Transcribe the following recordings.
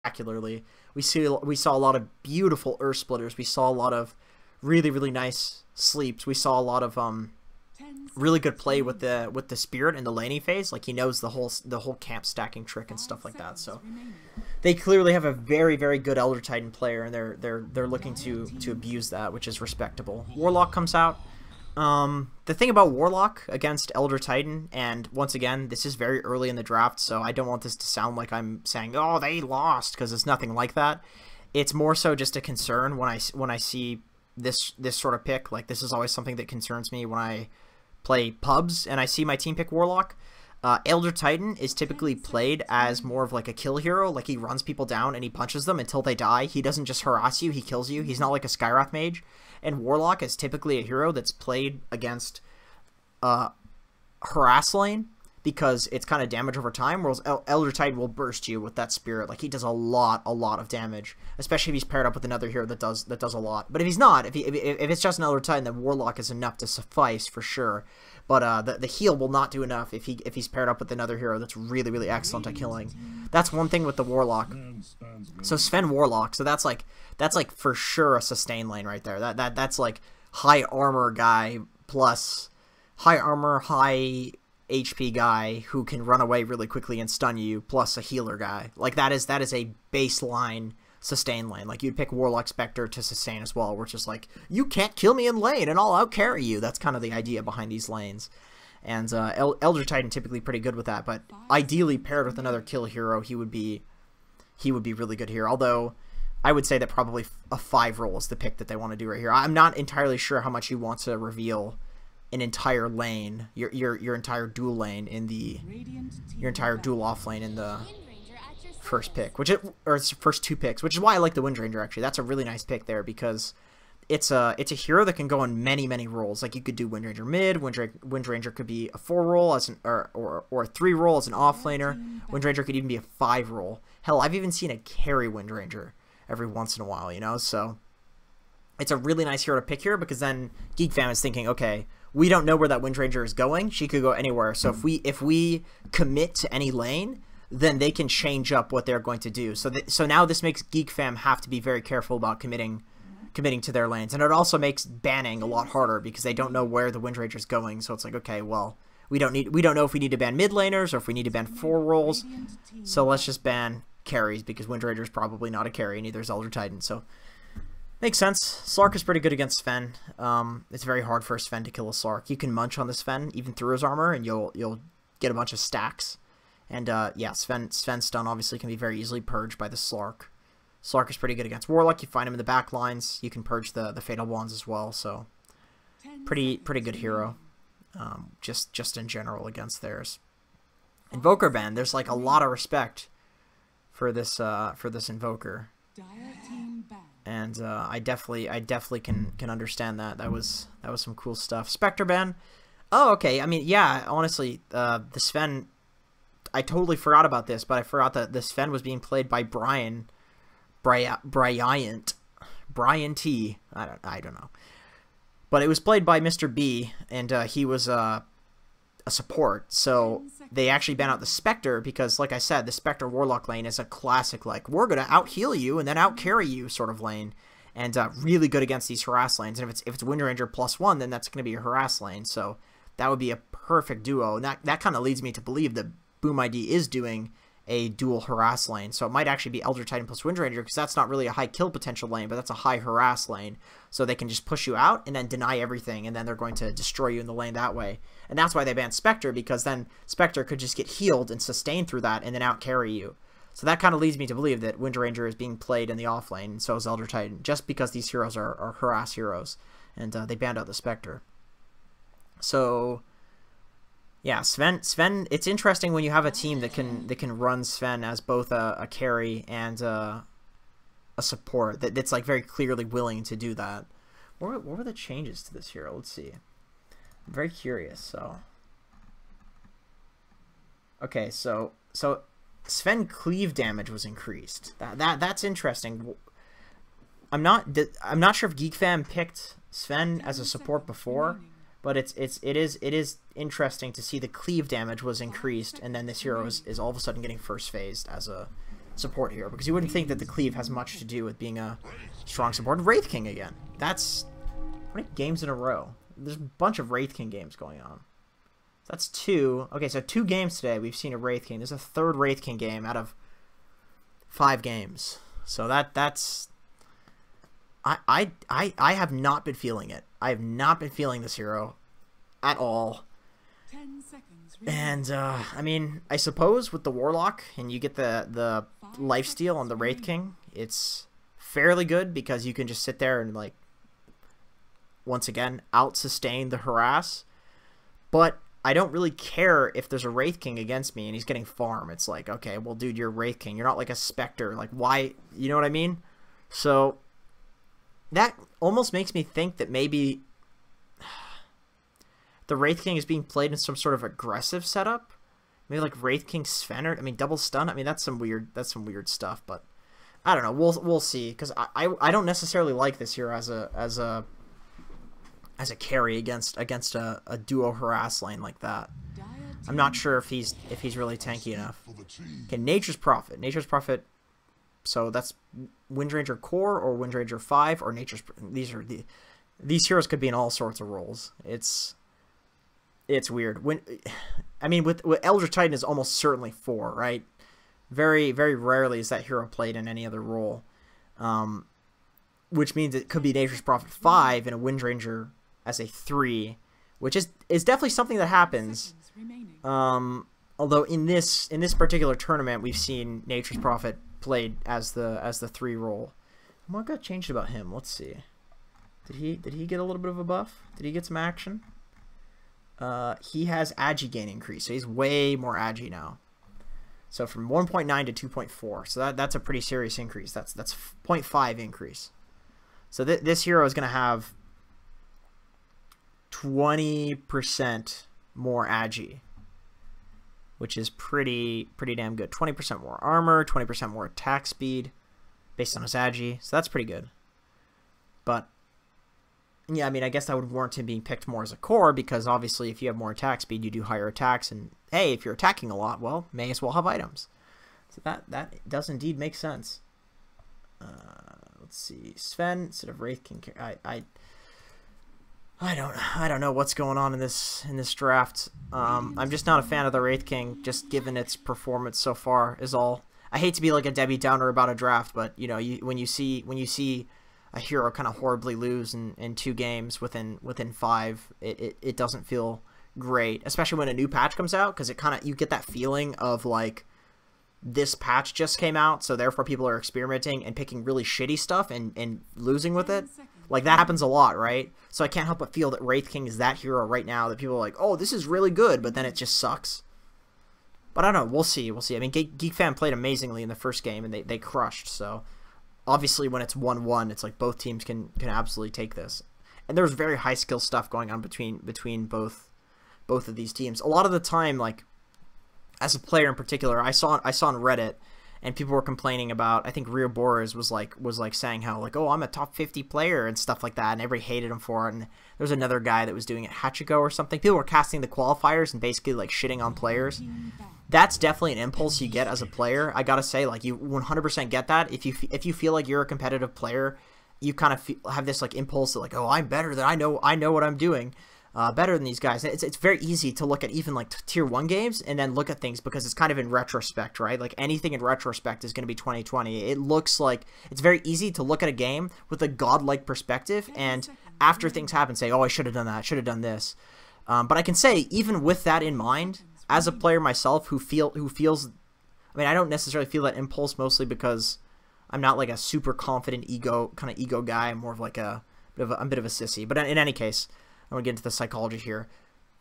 spectacularly. We saw a lot of beautiful Earth Splitters. We saw a lot of really nice sleeps. We saw a lot of really good play with the spirit in the laning phase. Like, he knows the whole camp stacking trick and stuff like that. So they clearly have a very good Elder Titan player, and they're looking to abuse that, which is respectable. Warlock comes out. The thing about Warlock against Elder Titan, and once again, this is very early in the draft, so I don't want this to sound like I'm saying, oh, they lost, because it's nothing like that. It's more so just a concern when I see this sort of pick. Like, this is always something that concerns me when I play pubs and I see my team pick Warlock. Elder Titan is typically played as more of like a kill hero. Like, he runs people down and he punches them until they die. He doesn't just harass you, he kills you. He's not like a Skywrath mage. And Warlock is typically a hero that's played against harass lane, because it's kind of damage over time, whereas Elder Titan will burst you with that spirit. Like, he does a lot of damage, especially if he's paired up with another hero that does a lot. But if he's not, if it's just an Elder Titan, then Warlock is enough to suffice for sure. But the heal will not do enough if he's paired up with another hero that's really excellent at killing. That's one thing with the Warlock. So Sven Warlock, so that's like for sure a sustain lane right there. That's like high armor guy plus high armor, high HP guy who can run away really quickly and stun you, plus a healer guy. Like, that is a baseline sustain lane. Like, you'd pick Warlock Spectre to sustain as well, where it's just like, you can't kill me in lane and I'll outcarry you. That's kind of the idea behind these lanes. And Elder Titan typically pretty good with that, but ideally paired with another kill hero, he would be really good here. Although I would say that probably a 5 roll is the pick that they want to do right here. I'm not entirely sure how much you want to reveal an entire lane, your entire dual lane in your entire dual off lane in the first pick, or it's first 2 picks, which is why I like the Wind Ranger. Actually, that's a really nice pick there, because it's a hero that can go on many roles. Like, you could do Wind Ranger mid, Wind Ranger could be a 4 roll as or a 3 roll as an off laner. Wind Ranger could even be a 5 roll. Hell, I've even seen a carry Wind Ranger every once in a while, you know. So it's a really nice hero to pick here, because then Geek Fam is thinking, okay, we don't know where that Wind Ranger is going. She could go anywhere. So if we commit to any lane, then they can change up what they're going to do. So now this makes Geek Fam have to be very careful about committing to their lanes, and it also makes banning a lot harder, because they don't know where the Wind Ranger is going. So it's like, okay, well, we don't know if we need to ban mid laners or if we need to ban 4 rolls. So let's just ban carries, because Wind Ranger is probably not a carry, neither is Elder Titan. So makes sense. Slark is pretty good against Sven. It's very hard for a Sven to kill a Slark. You can munch on the Sven even through his armor, and you'll get a bunch of stacks. And yeah, Sven's stun obviously can be very easily purged by the Slark. Slark is pretty good against Warlock. You find him in the back lines. You can purge the Fatal Wands as well. So pretty good hero. Just in general against theirs. Invoker ban. There's like a lot of respect for this Invoker. And I definitely can understand that. That was some cool stuff. Spectre ban. Oh, okay. I mean, yeah. Honestly, the Sven. I totally forgot about this, but I forgot that the Sven was being played by Brian T. I don't know. But it was played by Mr. B, and he was a support. So they actually banned out the Spectre, because, like I said, the Spectre Warlock lane is a classic, like, we're going to out-heal you and then out-carry you sort of lane. And really good against these harass lanes. And if it's Wind Ranger +1, then that's going to be a harass lane. So that would be a perfect duo. And that kind of leads me to believe that Boom ID is doing a dual harass lane. So it might actually be Elder Titan plus Wind Ranger, because that's not really a high kill potential lane, but that's a high harass lane. So they can just push you out and then deny everything, and then they're going to destroy you in the lane that way. And that's why they banned Spectre, because then Spectre could just get healed and sustain through that and then out carry you. So that kind of leads me to believe that Wind Ranger is being played in the off lane, and so is Elder Titan, just because these heroes are harass heroes. And they banned out the Spectre. So yeah, Sven, it's interesting when you have a team that can run Sven as both a carry and a support, that's like very clearly willing to do that. What were the changes to this hero? Let's see. I'm very curious. So okay, so Sven cleave damage was increased. That's interesting. I'm not sure if Geek Fam picked Sven as a support before, but it is interesting to see the cleave damage was increased, and then this hero is all of a sudden getting first phased as support hero, because you wouldn't think that the cleave has much to do with being a strong support. Wraith King again. That's... How many games in a row? There's a bunch of Wraith King games going on. That's 2. Okay, so 2 games today we've seen a Wraith King. There's a 3rd Wraith King game out of 5 games. So that's... I have not been feeling it. I have not been feeling this hero at all. 10 seconds. And, I mean, I suppose with the Warlock, and you get the lifesteal on the Wraith King, it's fairly good because you can just sit there and, like, once again, out-sustain the harass. But I don't really care if there's a Wraith King against me and he's getting farm. It's like, okay, well, dude, you're Wraith King. You're not like a Spectre. Like, why? You know what I mean? So, that almost makes me think that maybe the Wraith King is being played in some sort of aggressive setup. Maybe like Wraith King Sven, or I mean double stun. I mean that's some weird stuff, but I don't know. We'll see, because I don't necessarily like this here as a carry against a duo harass lane like that. I'm not sure if he's really tanky enough. Okay, Nature's Prophet. Nature's Prophet. So that's Windranger Core or Windranger 5 or Nature's. These heroes could be in all sorts of roles. It's weird. I mean, with Eldritch Titan is almost certainly 4, right? Very, very rarely is that hero played in any other role. Which means it could be Nature's Prophet 5 and a Windranger as a 3, which is definitely something that happens. Although in this particular tournament, we've seen Nature's Prophet played as the 3 role. What got changed about him? Let's see. Did he get a little bit of a buff? Did he get some action? He has agi gain increase, so he's way more agi now. So from 1.9 to 2.4, so that's a pretty serious increase. That's 0.5 increase. So this hero is going to have 20% more agi, which is pretty damn good. 20% more armor, 20% more attack speed based on his agi, so that's pretty good. But yeah, I mean, I guess that would warrant him being picked more as a core, because obviously if you have more attack speed, you do higher attacks, and hey, if you're attacking a lot, well, may as well have items. So that does indeed make sense. Let's see, Sven instead of Wraith King. I don't know what's going on in this draft. I'm just not a fan of the Wraith King, just given its performance so far is all. I hate to be like a Debbie Downer about a draft, but you know, when you see a hero kind of horribly lose in 2 games within 5, it doesn't feel great, especially when a new patch comes out, because you get that feeling of like this patch just came out, so therefore people are experimenting and picking really shitty stuff and losing with it. Like, that happens a lot, right? So I can't help but feel that Wraith King is that hero right now that people are like, oh, this is really good, but then it just sucks. But I don't know, we'll see. I mean, Geek Fan played amazingly in the first game, and they crushed, so obviously when it's 1-1, it's like both teams can absolutely take this. And there's very high skill stuff going on between both of these teams. A lot of the time, like, as a player in particular, I saw on Reddit, and people were complaining about, I think Rio Boris was like saying how, like, oh, I'm a top 50 player and stuff like that, and everybody hated him for it. And there's another guy that was doing it, Hachiko or something. People were casting the qualifiers and basically like shitting on players. That's definitely an impulse you get as a player. I gotta say, like, you 100% get that. If you feel like you're a competitive player, you kind of have this like impulse that, like, oh, I'm better than I know what I'm doing. Better than these guys. It's very easy to look at even like tier 1 games and then look at things because it's kind of in retrospect, right? Like, anything in retrospect is going to be 2020. It looks like it's very easy to look at a game with a godlike perspective, and after things happen say, oh, I should have done that, should have done this. But I can say, even with that in mind, as a player myself who feels, I mean, I don't necessarily feel that impulse, mostly because I'm not like a super confident ego guy. I'm more of like a bit of a sissy. But in any case, I want to get into the psychology here.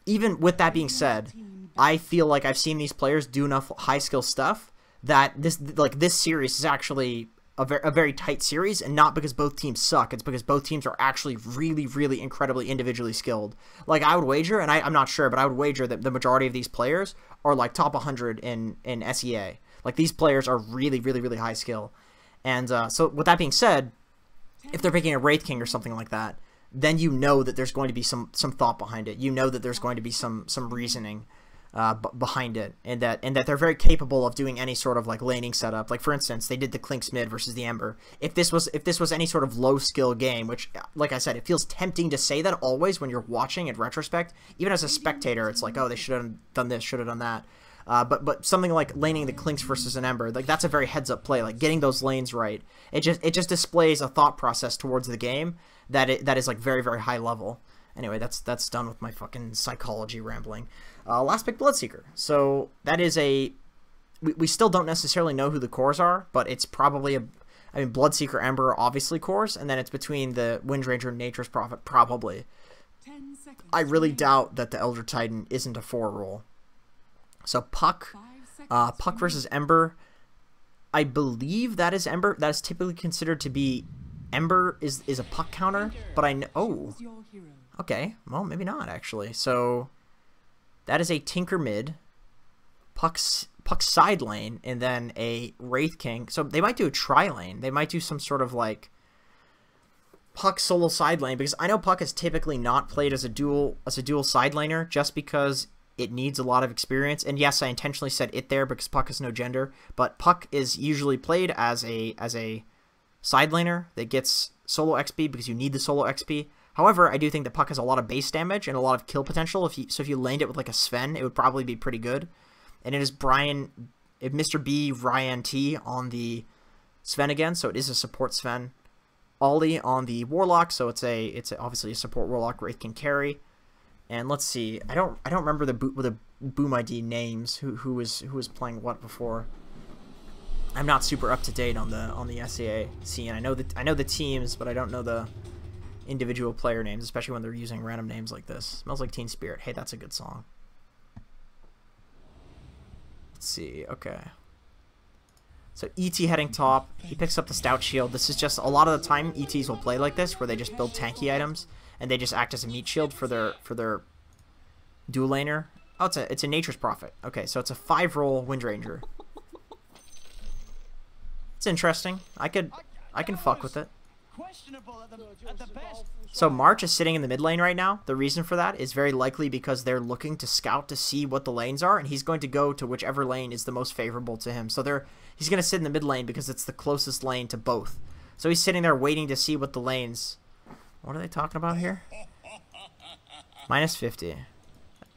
Even with that being said, I feel like I've seen these players do enough high skill stuff that this series is actually a very tight series, and not because both teams suck. It's because both teams are actually really, really incredibly individually skilled. Like, I would wager, and I'm not sure, but I would wager that the majority of these players are like top 100 in SEA. Like, these players are really, really, really high skill. And so with that being said, if they're picking a Wraith King or something like that, then you know that there's going to be some thought behind it. You know that there's going to be some reasoning. behind it, and that they're very capable of doing any sort of like laning setup. Like for instance, they did the Clinks mid versus the Ember. If this was any sort of low skill game, which like I said, it feels tempting to say that always when you're watching in retrospect. Even as a spectator, it's like, oh, they should have done this, should have done that. But something like laning the Clinks versus an Ember, like that's a very heads up play. Like getting those lanes right, it just displays a thought process towards the game that is like very, very high level. Anyway, that's done with my fucking psychology rambling. Last pick, Bloodseeker. So that is we still don't necessarily know who the cores are, but it's probably I mean, Bloodseeker, Ember are obviously cores, and then it's between the Windranger and Nature's Prophet, probably. I really doubt that the Elder Titan isn't a 4 role. So Puck versus Ember. I believe that is Ember. That is typically considered to be Ember is a Puck counter, but I know. Oh, okay. Well, maybe not actually. So that is a Tinker mid, Puck's side lane, and then a Wraith King. So they might do a tri lane. They might do some sort of like Puck solo side lane, because I know Puck is typically not played as a dual side laner just because it needs a lot of experience. And yes, I intentionally said it there because Puck has no gender, but Puck is usually played as a side laner that gets solo XP because you need the solo XP. However, I do think that Puck has a lot of base damage and a lot of kill potential. If you laned it with like a Sven, it would probably be pretty good. And it is Mr. B, Ryan T on the Sven again, so it is a support Sven. Ollie on the Warlock, so it's obviously a support Warlock. Wraith can carry. And let's see, I don't remember the Boom ID names. Who was playing what before. I'm not super up to date on the SEA scene. I know the teams, but I don't know the individual player names, especially when they're using random names like this. Smells Like Teen Spirit. Hey, that's a good song. Let's see. Okay. So ET heading top. He picks up the Stout Shield. This is just a lot of the time ETs will play like this, where they just build tanky items and they just act as a meat shield for their dual laner. Oh, it's a Nature's Prophet. Okay, so it's a 5-roll Windranger. It's interesting. I can fuck with it. So March is sitting in the mid lane right now. The reason for that is very likely because they're looking to scout to see what the lanes are, and he's going to go to whichever lane is the most favorable to him. So he's going to sit in the mid lane because it's the closest lane to both. So he's sitting there waiting to see what the lanes... What are they talking about here? Minus 50.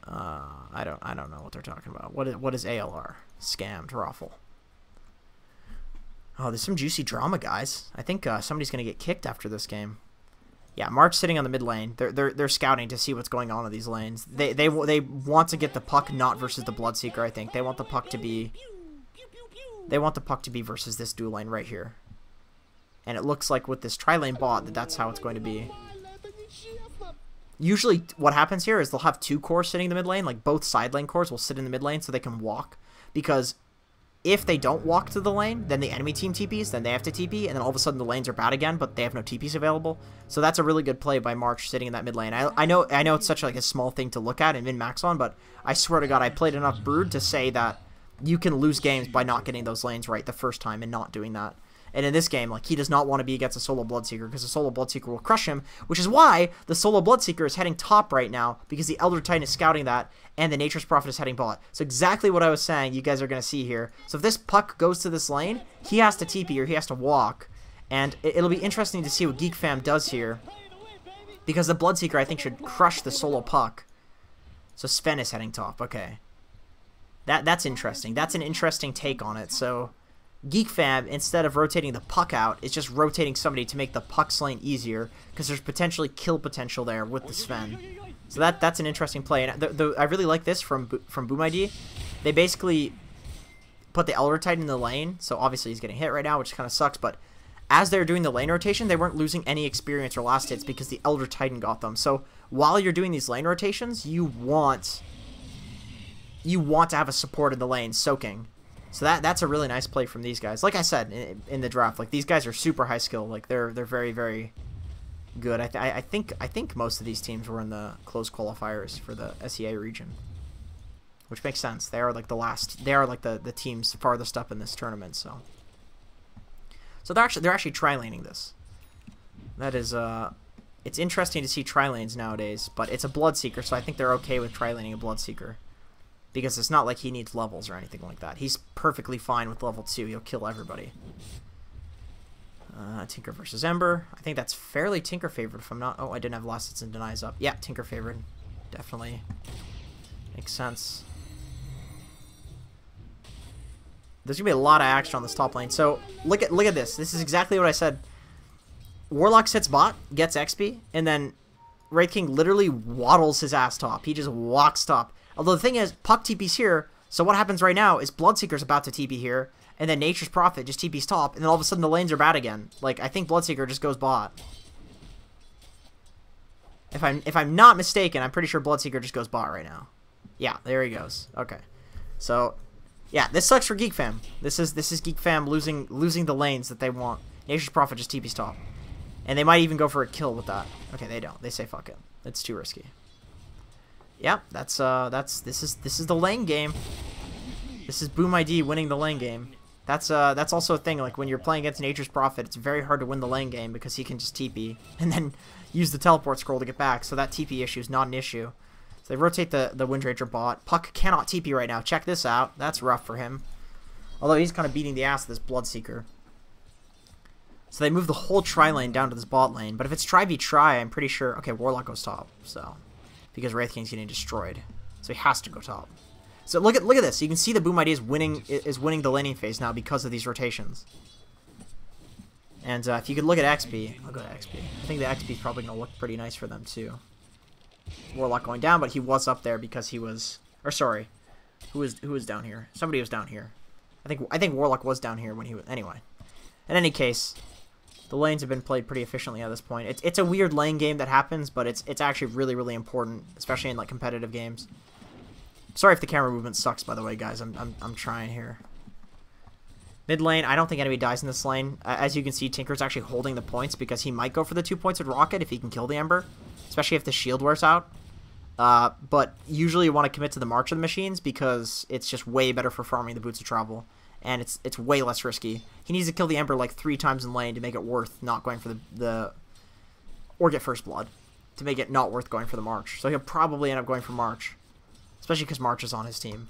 I don't know what they're talking about. What is ALR? Scammed, Raffle. Oh, there's some juicy drama, guys. I think somebody's gonna get kicked after this game. Yeah, March sitting on the mid lane. They're scouting to see what's going on in these lanes. They want to get the Puck not versus the Bloodseeker. I think they want the Puck to be. They want the Puck to be versus this dual lane right here. And it looks like with this tri-lane bot that's how it's going to be. Usually what happens here is they'll have 2 cores sitting in the mid lane. Like both side lane cores will sit in the mid lane so they can walk. Because if they don't walk to the lane, then the enemy team TPs, then they have to TP, and then all of a sudden the lanes are bad again, but they have no TPs available. So that's a really good play by March sitting in that mid lane. I know it's such like a small thing to look at and min-max on, but I swear to God, I played enough Brood to say that you can lose games by not getting those lanes right the first time and not doing that. And in this game, like, he does not want to be against a solo Bloodseeker because the solo Bloodseeker will crush him, which is why the solo Bloodseeker is heading top right now, because the Elder Titan is scouting that, and the Nature's Prophet is heading bot. So exactly what I was saying you guys are going to see here. So if this Puck goes to this lane, he has to TP or he has to walk, and it'll be interesting to see what Geek Fam does here, because the Bloodseeker, I think, should crush the solo Puck. So Sven is heading top. Okay. That's interesting. That's an interesting take on it. So Geek Fam, instead of rotating the Puck out, is just rotating somebody to make the Puck lane easier, because there's potentially kill potential there with the Sven. So that's an interesting play. And I really like this from Boom ID. They basically put the Elder Titan in the lane, so obviously he's getting hit right now, which kind of sucks, but as they're doing the lane rotation, they weren't losing any experience or last hits because the Elder Titan got them. So while you're doing these lane rotations, you want to have a support in the lane soaking. So that's a really nice play from these guys. Like I said in the draft, like, these guys are super high skill. Like, they're very, very good. I think most of these teams were in the close qualifiers for the SEA region, which makes sense. They are like the teams farthest up in this tournament. So they're actually tri-laning this. That is it's interesting to see tri-lanes nowadays, but it's a Bloodseeker, so I think they're okay with tri-laning a Bloodseeker. Because it's not like he needs levels or anything like that. He's perfectly fine with level 2. He'll kill everybody. Tinker versus Ember. I think that's fairly Tinker favored if I'm not... Oh, I didn't have Last Hits and Denies up. Yeah, Tinker favored. Definitely makes sense. There's going to be a lot of action on this top lane. So, look at this. This is exactly what I said. Warlock sits bot, gets XP, and then Wraith King literally waddles his ass top. He just walks top. Although the thing is, Puck TP's here, so what happens right now is Bloodseeker's about to TP here, and then Nature's Prophet just TP's top, and then all of a sudden the lanes are bad again. Like, I think Bloodseeker just goes bot. If I'm not mistaken, I'm pretty sure Bloodseeker just goes bot right now. Yeah, there he goes. Okay. So, yeah, this sucks for Geek Fam. This is Geek Fam losing the lanes that they want. Nature's Prophet just TP's top. And they might even go for a kill with that. Okay, they don't. They say fuck it. It's too risky. Yeah, this is the lane game. This is Boom ID winning the lane game. That's also a thing. Like when you're playing against Nature's Prophet, it's very hard to win the lane game because he can just TP and then use the teleport scroll to get back. So that TP issue is not an issue. So they rotate the Windranger bot. Puck cannot TP right now. Check this out. That's rough for him. Although he's kind of beating the ass of this Bloodseeker. So they move the whole tri lane down to this bot lane. But if it's tri v tri, I'm pretty sure... Okay, Warlock goes top. So because Wraith King's getting destroyed. So he has to go top. So look at this. You can see the Boom ID is winning the laning phase now because of these rotations. And if you could look at XP... I'll go to XP. I think the XP is probably going to look pretty nice for them too. Warlock going down, but he was up there because he was... Or sorry. Who was down here? Somebody was down here. I think Warlock was down here when he was... Anyway. In any case... The lanes have been played pretty efficiently at this point. It's a weird lane game that happens, but it's actually really, really important, especially in like competitive games. Sorry if the camera movement sucks, by the way, guys. I'm trying here. Mid lane, I don't think anybody dies in this lane. As you can see, Tinker's actually holding the points because he might go for the 2 points with Rocket if he can kill the Ember, especially if the shield wears out. But usually you want to commit to the March of the Machines because it's just way better for farming the Boots of Travel. And it's way less risky. He needs to kill the Ember like 3 times in lane to make it worth not going for the or get First Blood to make it not worth going for the March. So he'll probably end up going for March, especially because March is on his team.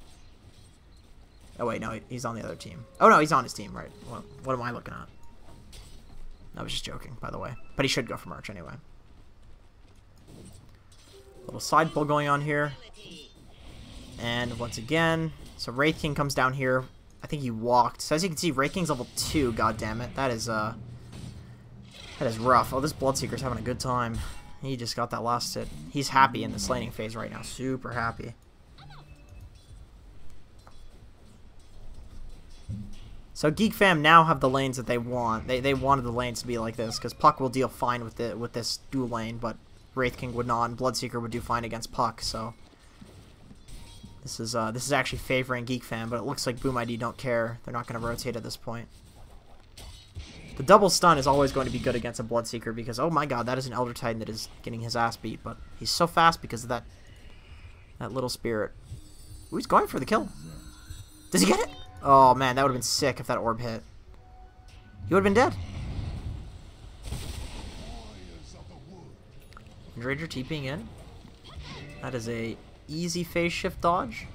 Oh wait, no, he's on the other team. Oh no, he's on his team, right? What am I looking at? I was just joking, by the way. But he should go for March anyway. Little side pull going on here. And once again, so Wraith King comes down here. I think he walked. So as you can see, Wraith King's level 2. God damn it, that is rough. Oh, this Bloodseeker's having a good time. He just got that last hit. He's happy in the laning phase right now. Super happy. So Geek Fam now have the lanes that they want. They wanted the lanes to be like this because Puck will deal fine with this dual lane, but Wraith King would not, and Bloodseeker would do fine against Puck. So. This is actually favoring Geek Fam, but it looks like Boom ID don't care. They're not going to rotate at this point. The double stun is always going to be good against a Bloodseeker because, oh my god, that is an Elder Titan that is getting his ass beat. But he's so fast because of that little spirit. Ooh, he's going for the kill. Does he get it? Oh man, that would have been sick if that orb hit. He would have been dead. Ranger TPing in. That is a... easy phase shift dodge.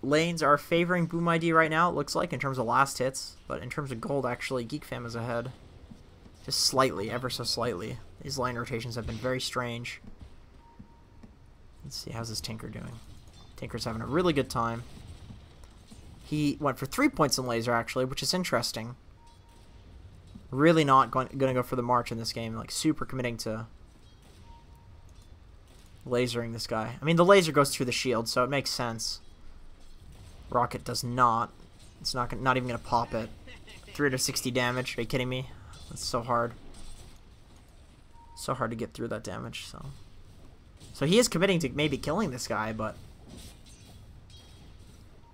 Lanes are favoring Boom ID right now, it looks like, in terms of last hits. But in terms of gold, actually, Geek Fam is ahead. Just slightly, ever so slightly. These lane rotations have been very strange. Let's see, how's this Tinker doing? Tinker's having a really good time. He went for 3 points in laser, actually, which is interesting. Really not going to go for the March in this game. Like, super committing to... lasering this guy. I mean, the laser goes through the shield, so it makes sense. Rocket does not. It's not even going to pop it. 360 damage. Are you kidding me? That's so hard. So hard to get through that damage. So he is committing to maybe killing this guy, but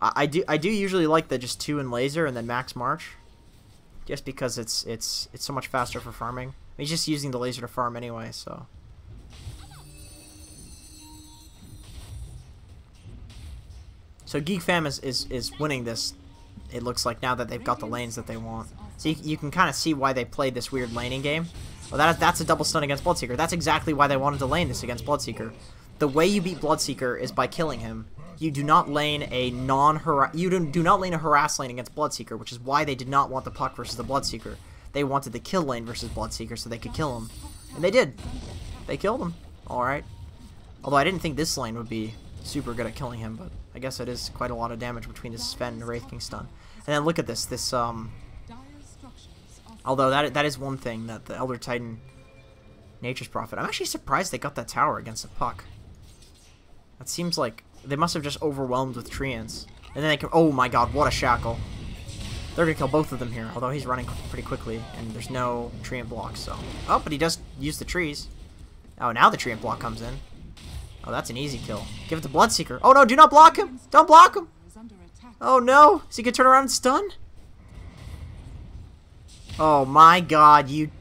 I do usually like the just 2 in laser and then max March, just because it's so much faster for farming. He's just using the laser to farm anyway, so. So Geek Fam is winning this, it looks like, now that they've got the lanes that they want. So you can kind of see why they played this weird laning game. Well, that's a double stun against Bloodseeker. That's exactly why they wanted to lane this against Bloodseeker. the way you beat Bloodseeker is by killing him. You do not lane a do not lane a harass lane against Bloodseeker, which is why they did not want the Puck versus the Bloodseeker. They wanted the kill lane versus Bloodseeker so they could kill him. And they did. They killed him. Alright. Although I didn't think this lane would be super good at killing him, but I guess it is quite a lot of damage between this Sven and Wraith King stun. And then look at this. Although that is one thing that the Elder Titan Nature's Prophet. I'm actually surprised they got that tower against the Puck. That seems like they must have just overwhelmed with treants. And then they can... Oh my god, what a shackle. They're going to kill both of them here, although he's running pretty quickly, and there's no treant block, so... Oh, but he does use the trees. Oh, now the treant block comes in. Oh, that's an easy kill. Give it to Bloodseeker. Oh no, do not block him! Don't block him! Oh no! Is he going to turn around and stun? Oh my god, you...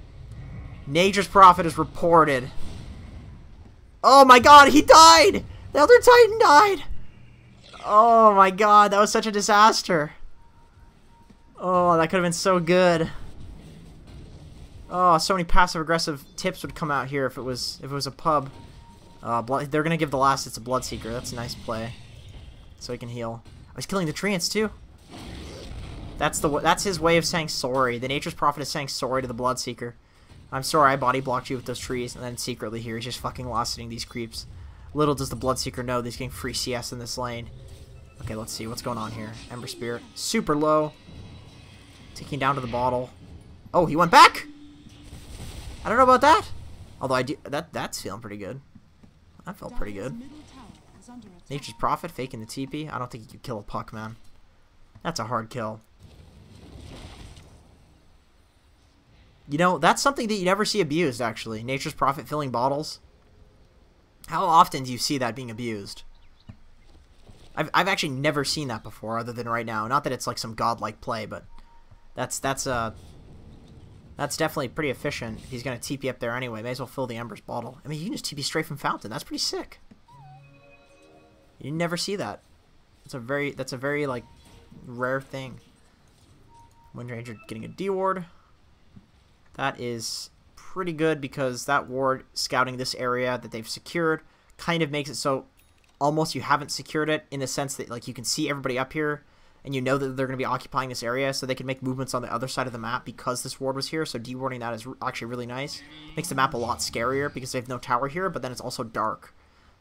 Nature's Prophet is reported. Oh my god, he died! The Elder Titan died! Oh my god, that was such a disaster. Oh, that could have been so good. Oh, so many passive-aggressive tips would come out here if it was a pub. They're gonna give the last hit to Bloodseeker. That's a nice play. So he can heal. Oh, he's killing the treants too. That's his way of saying sorry. The Nature's Prophet is saying sorry to the Bloodseeker. I'm sorry I body blocked you with those trees, and then secretly here he's just fucking lost-hitting these creeps. Little does the Bloodseeker know that he's getting free CS in this lane. Okay, let's see what's going on here. Ember Spirit, super low. Ticking down to the bottle. Oh, he went back! I don't know about that. Although I do, that's feeling pretty good. That felt pretty good. Nature's Prophet faking the TP. I don't think he could kill a Puck, man. That's a hard kill. You know, that's something that you never see abused, actually. Nature's Prophet filling bottles. How often do you see that being abused? I've actually never seen that before, other than right now. Not that it's like some godlike play, but that's definitely pretty efficient. He's gonna TP up there anyway. May as well fill the Ember's bottle. I mean, you can just TP straight from Fountain. That's pretty sick. You never see that. That's a very like rare thing. Windranger getting a D ward. That is pretty good because that ward scouting this area that they've secured kind of makes it so almost you haven't secured it, in the sense that like you can see everybody up here and you know that they're going to be occupying this area, so they can make movements on the other side of the map because this ward was here. So dewarding that is actually really nice. Makes the map a lot scarier because they have no tower here, but then it's also dark.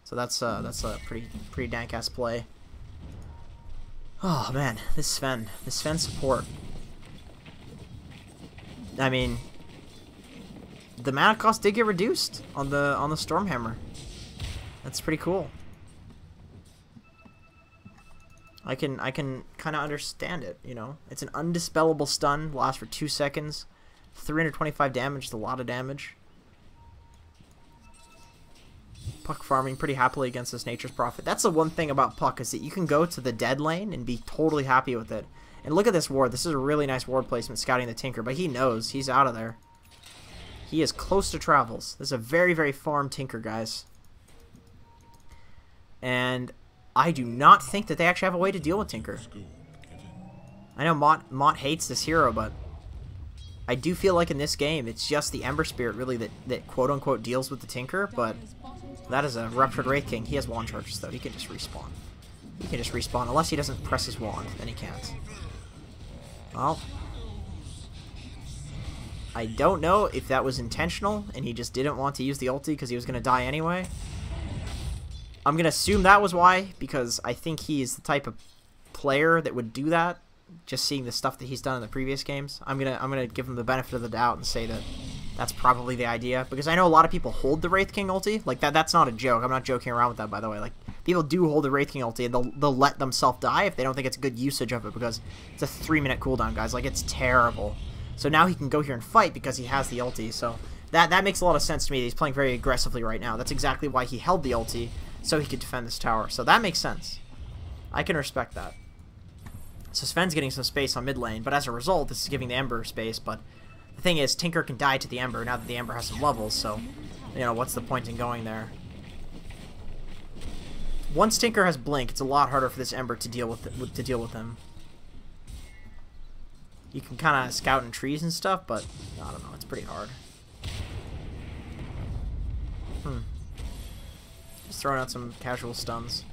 So that's a pretty dank ass play. Oh man, this Sven support. I mean, the mana cost did get reduced on the Stormhammer. That's pretty cool. I can kind of understand it, you know. It's an undispellable stun, lasts for 2 seconds, 325 damage, is a lot of damage. Puck farming pretty happily against this Nature's Prophet. That's the one thing about Puck, is that you can go to the dead lane and be totally happy with it. And look at this ward. This is a really nice ward placement, scouting the Tinker, but he knows he's out of there. He is close to travels. This is a very, very farm Tinker, guys. And I do not think that they actually have a way to deal with Tinker. I know Mott hates this hero, but I do feel like in this game, it's just the Ember Spirit really that quote-unquote deals with the Tinker, but that is a Ruptured Wraith King. He has wand charges, though. He can just respawn. He can just respawn, unless he doesn't press his wand, then he can't. Well, I don't know if that was intentional, and he just didn't want to use the ulti because he was going to die anyway. I'm going to assume that was why, because I think he is the type of player that would do that, just seeing the stuff that he's done in the previous games. I'm gonna give him the benefit of the doubt and say that that's probably the idea, because I know a lot of people hold the Wraith King ulti. Like, that's not a joke. I'm not joking around with that, by the way. Like, people do hold the Wraith King ulti, and they'll let themselves die if they don't think it's a good usage of it, because it's a 3-minute cooldown, guys. Like, it's terrible. So now he can go here and fight because he has the ulti, so that makes a lot of sense to me. He's playing very aggressively right now. That's exactly why he held the ulti, so he could defend this tower. So that makes sense. I can respect that. So Sven's getting some space on mid lane, but as a result, this is giving the Ember space. But the thing is, Tinker can die to the Ember now that the Ember has some levels, so, you know, what's the point in going there? Once Tinker has Blink, it's a lot harder for this Ember to deal with him. You can kind of scout in trees and stuff, but I don't know, it's pretty hard. Just throwing out some casual stuns.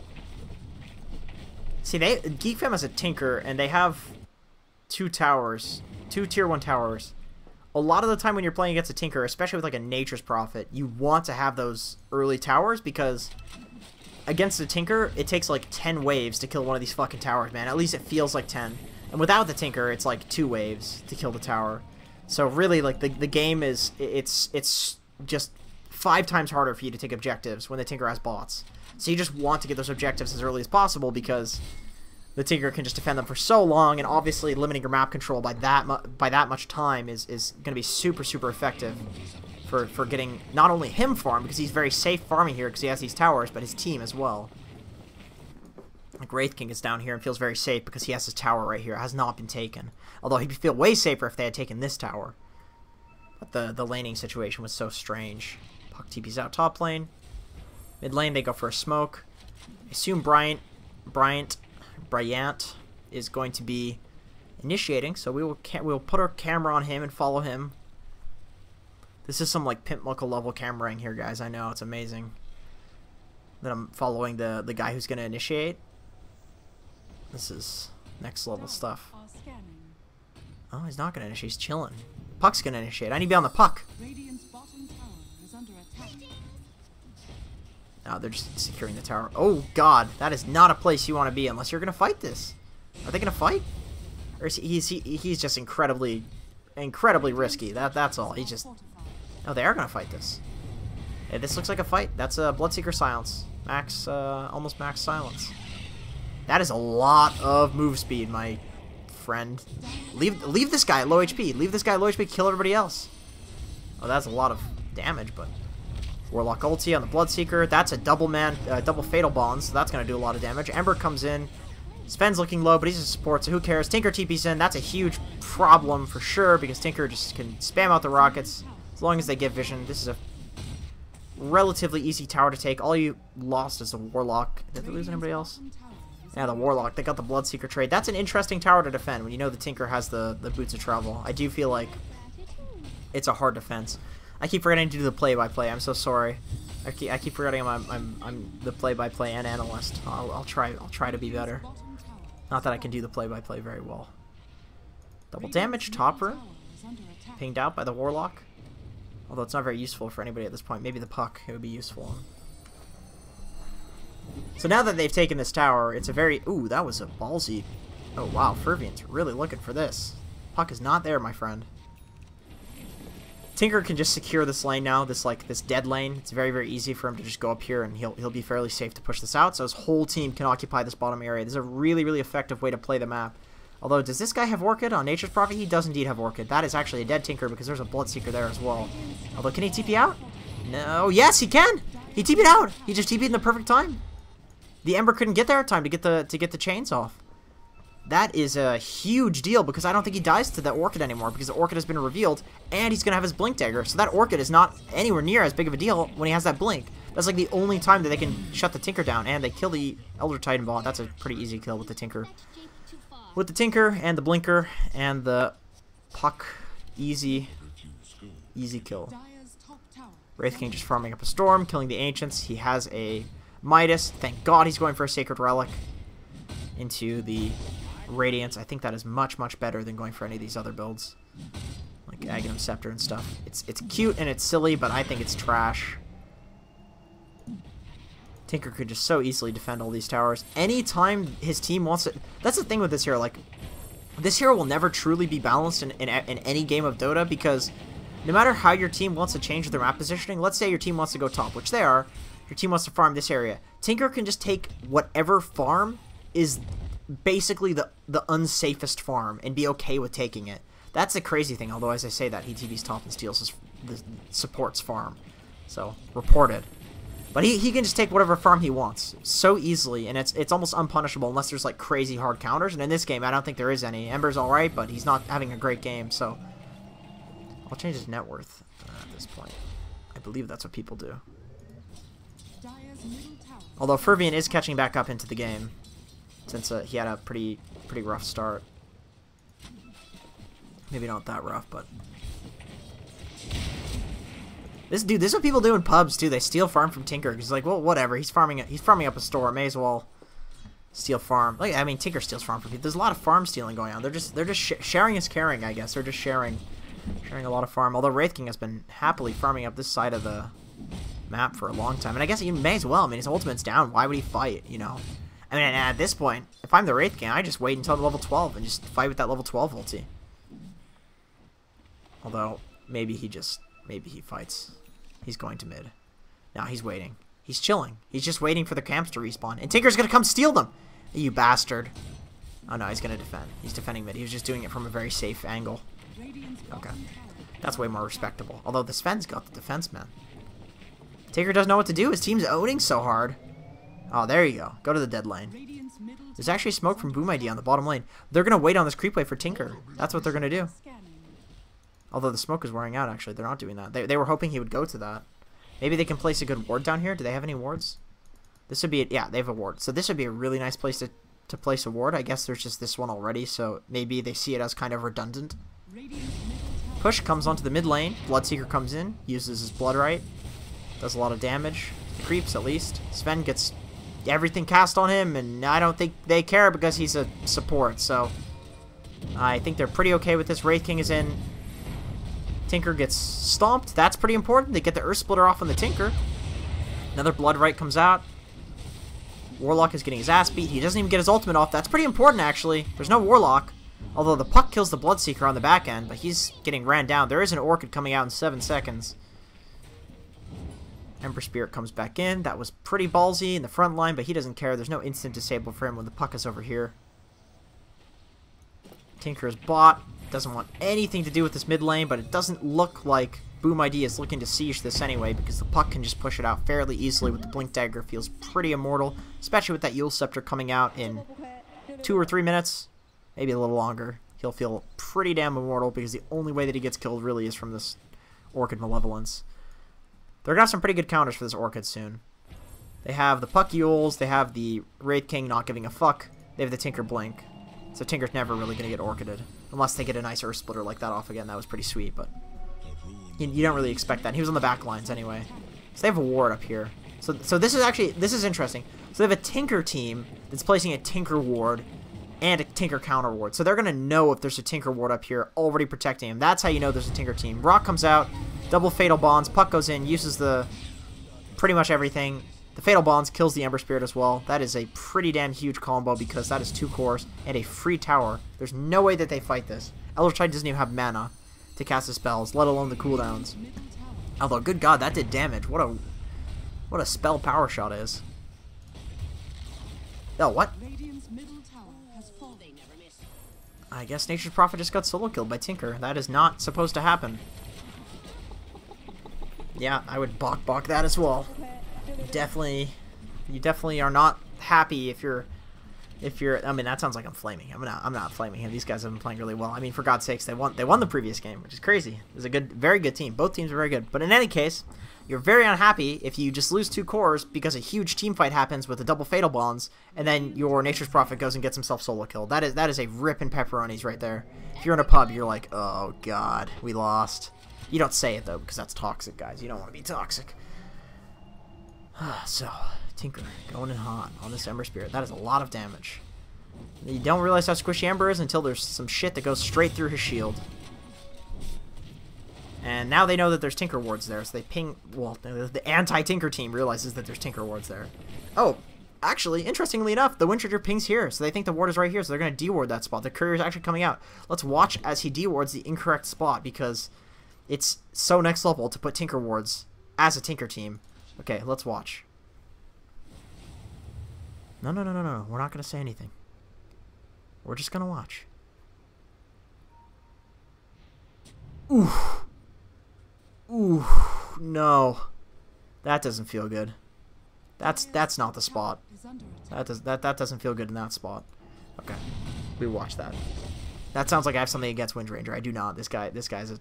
See, Geek Fam has a Tinker, and they have 2 towers. 2 tier 1 towers. A lot of the time when you're playing against a Tinker, especially with like a Nature's Prophet, you want to have those early towers because against a Tinker, it takes like 10 waves to kill one of these fucking towers, man. At least it feels like 10. And without the Tinker, it's like 2 waves to kill the tower. So really, like, the game is, it's just 5 times harder for you to take objectives when the Tinker has bots. So you just want to get those objectives as early as possible because the Tinker can just defend them for so long, and obviously limiting your map control by that much time is going to be super, super effective for getting not only him farm, because he's very safe farming here because he has these towers, but his team as well. Like Wraith King is down here and feels very safe because he has his tower right here. It has not been taken. Although he'd feel way safer if they had taken this tower. But the laning situation was so strange. Puck TP's out top lane. Mid lane, they go for a smoke. I assume Bryant is going to be initiating, so we'll put our camera on him and follow him. This is some like Pimp Muckle level cameraing here, guys. I know, it's amazing that I'm following the guy who's going to initiate. This is next level stuff. Oh, he's not going to initiate. He's chilling. Puck's going to initiate. I need to be on the Puck. Oh, they're just securing the tower. Oh, God. That is not a place you want to be unless you're going to fight this. Are they going to fight? Or is he's just incredibly risky. That's all. He's just... Oh, they are going to fight this. Hey, this looks like a fight. That's a Bloodseeker silence. Max, almost max silence. That is a lot of move speed, my friend. Leave this guy at low HP. Leave this guy at low HP. Kill everybody else. Oh, that's a lot of damage, but... Warlock ulti on the Bloodseeker. That's a double Fatal Bond, so that's going to do a lot of damage. Ember comes in. Sven's looking low, but he's a support, so who cares? Tinker TP's in. That's a huge problem for sure, because Tinker just can spam out the rockets as long as they get vision. This is a relatively easy tower to take. All you lost is the Warlock. Did they lose anybody else? Yeah, the Warlock. They got the Bloodseeker trade. That's an interesting tower to defend when you know the Tinker has the boots of travel. I do feel like it's a hard defense. I keep forgetting to do the play-by-play. I'm so sorry. I keep forgetting I'm the play-by-play and analyst. I'll try to be better. Not that I can do the play-by-play very well. Double damage, top room. Pinged out by the Warlock. Although it's not very useful for anybody at this point. Maybe the Puck, it would be useful. So now that they've taken this tower, it's a very... Ooh, that was a ballsy... Oh, wow. Fervient's really looking for this. Puck is not there, my friend. Tinker can just secure this lane now, this dead lane. It's very, very easy for him to just go up here, and he'll be fairly safe to push this out. So his whole team can occupy this bottom area. This is a really, really effective way to play the map. Although, does this guy have Orchid on Nature's Prophet? He does indeed have Orchid. That is actually a dead Tinker because there's a Bloodseeker there as well. Although, can he TP out? No. Yes, he can! He TP'd out! He just TP'd in the perfect time. The Ember couldn't get there in time to get the chains off. That is a huge deal because I don't think he dies to that Orchid anymore because the Orchid has been revealed and he's going to have his Blink Dagger. So that Orchid is not anywhere near as big of a deal when he has that Blink. That's like the only time that they can shut the Tinker down, and they kill the Elder Titan bot. That's a pretty easy kill with the Tinker. With the Tinker and the Blinker and the Puck, easy kill. Wraith King just farming up a Storm, killing the Ancients. He has a Midas. Thank God he's going for a Sacred Relic into the Radiance. I think that is much, much better than going for any of these other builds. Like Aghanim Scepter and stuff. It's cute and it's silly, but I think it's trash. Tinker could just so easily defend all these towers. Anytime his team wants it... That's the thing with this hero. Like, this hero will never truly be balanced in any game of Dota because no matter how your team wants to change their map positioning, let's say your team wants to go top, which they are, your team wants to farm this area. Tinker can just take whatever farm is basically the unsafest farm and be okay with taking it. That's the crazy thing, although as I say that, he TV's top and steals the support's farm. So, reported. But he can just take whatever farm he wants so easily, and it's almost unpunishable unless there's like crazy hard counters, and in this game I don't think there is any. Ember's alright, but he's not having a great game, so I'll change his net worth at this point. I believe that's what people do. Although Ferviant is catching back up into the game, since he had a pretty rough start. Maybe not that rough, but... This is what people do in pubs too. They steal farm from Tinker. He's like, well, whatever. He's farming up a store. May as well steal farm. Like, I mean, Tinker steals farm from people. There's a lot of farm stealing going on. They're just sharing is caring, I guess. They're just sharing a lot of farm. Although Wraith King has been happily farming up this side of the map for a long time, and I guess he may as well. I mean, his ultimate's down. Why would he fight? You know. I mean, at this point, if I'm the Wraith King, I just wait until level 12 and just fight with that level 12 ulti. Although maybe he fights. He's going to mid. Now he's waiting. He's chilling. He's just waiting for the camps to respawn. And Tinker's gonna come steal them! You bastard. Oh no, he's gonna defend. He's defending mid. He was just doing it from a very safe angle. Okay. That's way more respectable. Although the Sven's got the defense, man. Tinker doesn't know what to do. His team's owning so hard. Oh, there you go. Go to the dead lane. There's actually smoke from Boom ID on the bottom lane. They're gonna wait on this creep wave for Tinker. That's what they're gonna do. Although the smoke is wearing out, actually. They're not doing that. They were hoping he would go to that. Maybe they can place a good ward down here. Do they have any wards? This would be... Yeah, they have a ward. So this would be a really nice place to place a ward. I guess there's just this one already, so maybe they see it as kind of redundant. Push comes onto the mid lane. Bloodseeker comes in, uses his Blood Right. Does a lot of damage. Creeps, at least. Sven gets everything cast on him, and I don't think they care because he's a support, so... I think they're pretty okay with this. Wraith King is in... Tinker gets stomped. That's pretty important. They get the Earth Splitter off on the Tinker. Another Blood Right comes out. Warlock is getting his ass beat. He doesn't even get his ultimate off. That's pretty important, actually. There's no Warlock. Although the puck kills the Bloodseeker on the back end, but he's getting ran down. There is an Orchid coming out in 7 seconds. Ember Spirit comes back in. That was pretty ballsy in the front line, but he doesn't care. There's no instant disable for him when the puck is over here. Tinker is bot. Doesn't want anything to do with this mid lane, but it doesn't look like Boom ID is looking to siege this anyway, because the puck can just push it out fairly easily with the Blink Dagger. Feels pretty immortal, especially with that Yule Scepter coming out in 2 or 3 minutes, maybe a little longer. He'll feel pretty damn immortal, because the only way that he gets killed really is from this Orchid Malevolence. They're going to have some pretty good counters for this Orchid soon. They have the Puck Yules, they have the Wraith King not giving a fuck, they have the Tinker Blink. So Tinker's never really going to get Orchided. Unless they get a nice Earth Splitter like that off again. That was pretty sweet, but you don't really expect that. And he was on the back lines anyway. So they have a ward up here. So this is interesting. So they have a Tinker team that's placing a Tinker ward and a Tinker counter ward. So they're going to know if there's a Tinker ward up here already protecting him. That's how you know there's a Tinker team. Rock comes out, double Fatal Bonds, Puck goes in, uses the pretty much everything. The Fatal Bonds kills the Ember Spirit as well. That is a pretty damn huge combo because that is 2 cores and a free tower. There's no way that they fight this. Eldritch doesn't even have mana to cast the spells, let alone the cooldowns. Although, good god, that did damage. What a spell power shot is. Oh, what? I guess Nature's Prophet just got solo killed by Tinker. That is not supposed to happen. Yeah, I would balk that as well. You definitely are not happy if you're I mean, that sounds like I'm flaming. I'm not flaming him. These guys have been playing really well. I mean, for God's sakes, they won the previous game, which is crazy. It was a very good team. Both teams are very good. But in any case, you're very unhappy if you just lose 2 cores because a huge team fight happens with the double Fatal Bonds, and then your Nature's Prophet goes and gets himself solo killed. That is a ripping pepperonis right there. If you're in a pub, you're like, oh god, we lost. You don't say it though, because that's toxic, guys. You don't want to be toxic. So, Tinker going in hot on this Ember Spirit. That is a lot of damage. You don't realize how squishy Ember is until there's some shit that goes straight through his shield. And now they know that there's Tinker wards there, so they ping... Well, the anti-Tinker team realizes that there's Tinker wards there. Oh, actually, interestingly enough, the Wind Charger pings here, so they think the ward is right here, so they're going to de-ward that spot. The courier is actually coming out. Let's watch as he de-wards the incorrect spot, because it's so next level to put Tinker wards as a Tinker team. Okay, let's watch. No. We're not going to say anything. We're just going to watch. Ooh. Ooh. No. That doesn't feel good. That's not the spot. That doesn't feel good in that spot. Okay. We watch that. That sounds like I have something against Wind Ranger. I do not. This guy's a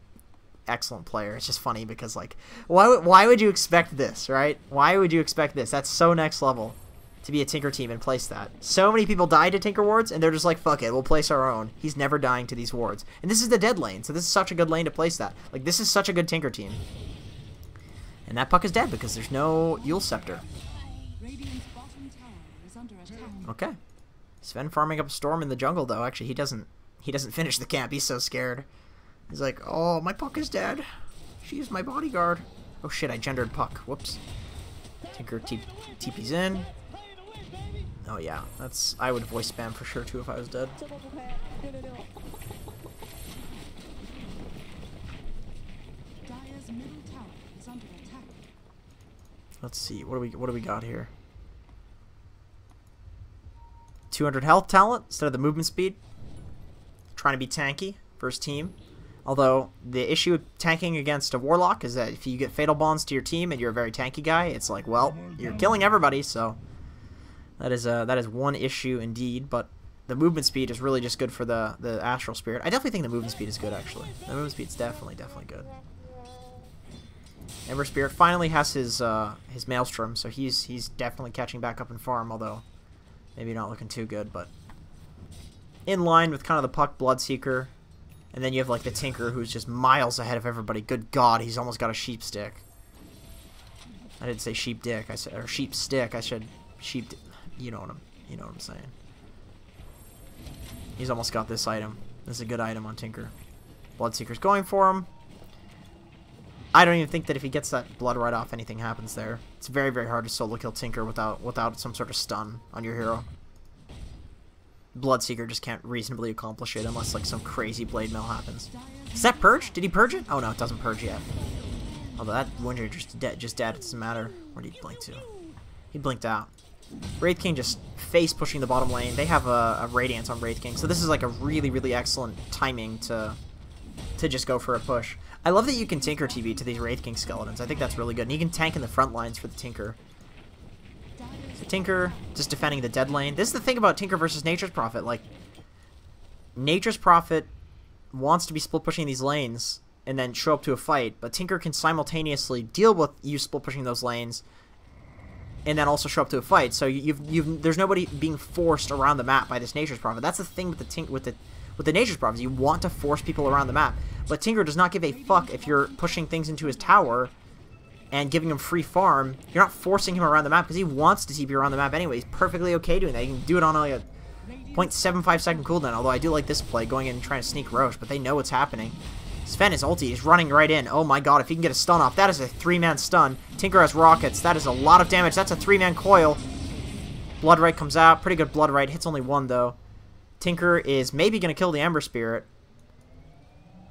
excellent player. It's just funny because, like, why would you expect this, right? Why would you expect this? That's so next level to be a Tinker team and place that. So many people died to Tinker wards, and they're just like, fuck it, we'll place our own. He's never dying to these wards. And this is the dead lane, so this is such a good lane to place that. Like, this is such a good Tinker team. And that puck is dead because there's no Yule Scepter. Okay. Sven farming up a storm in the jungle, though. Actually, he doesn't finish the camp. He's so scared. He's like, oh, my puck is dead. She's my bodyguard. Oh shit, I gendered puck. Whoops. Tinker TP's in. Oh yeah, I would voice spam for sure too if I was dead. Let's see, what do we got here? 200 health talent instead of the movement speed. Trying to be tanky first team. Although the issue with tanking against a warlock is that if you get fatal bonds to your team and you're a very tanky guy, it's like, well, you're killing everybody. So that is one issue indeed. But the movement speed is really just good for the astral spirit. I definitely think the movement speed is good actually. The movement speed is definitely good. Ember Spirit finally has his Maelstrom, so he's definitely catching back up in farm, although maybe not looking too good, but in line with kind of the puck Bloodseeker. And then you have like the Tinker who's just miles ahead of everybody. Good God, he's almost got a sheep stick. I didn't say sheep dick, I said, or sheep stick, I said sheep, you know what I'm saying. He's almost got this item. This is a good item on Tinker. Bloodseeker's going for him. I don't even think that if he gets that blood right off, anything happens there. It's very, very hard to solo kill Tinker without some sort of stun on your hero. Bloodseeker just can't reasonably accomplish it unless like some crazy blade mail happens. Does that purge? Did he purge it? Oh no, it doesn't purge yet. Although that Winter just dead. It doesn't matter. Where did he blink to? He blinked out. Wraith King just face pushing the bottom lane. They have a Radiance on Wraith King, so this is like a really, really excellent timing to just go for a push. I love that you can Tinker TV to these Wraith King skeletons. I think that's really good. And you can tank in the front lines for the Tinker. So Tinker just defending the dead lane. This is the thing about Tinker versus Nature's Prophet. Like, Nature's Prophet wants to be split pushing these lanes and then show up to a fight, but Tinker can simultaneously deal with you split pushing those lanes and then also show up to a fight. So there's nobody being forced around the map by this Nature's Prophet. That's the thing with the Nature's Prophet. You want to force people around the map. But Tinker does not give a fuck if you're pushing things into his tower and giving him free farm. You're not forcing him around the map because he wants to TP around the map anyway. He's perfectly okay doing that. You can do it on like a 0.75 second cooldown, although I do like this play, going in and trying to sneak Roche, but they know what's happening. Sven is ulti. He's running right in. Oh my god, if he can get a stun off, that is a 3-man stun. Tinker has rockets. That is a lot of damage. That's a 3-man coil. Bloodright comes out. Pretty good Bloodright. Hits only one, though. Tinker is maybe going to kill the Ember Spirit.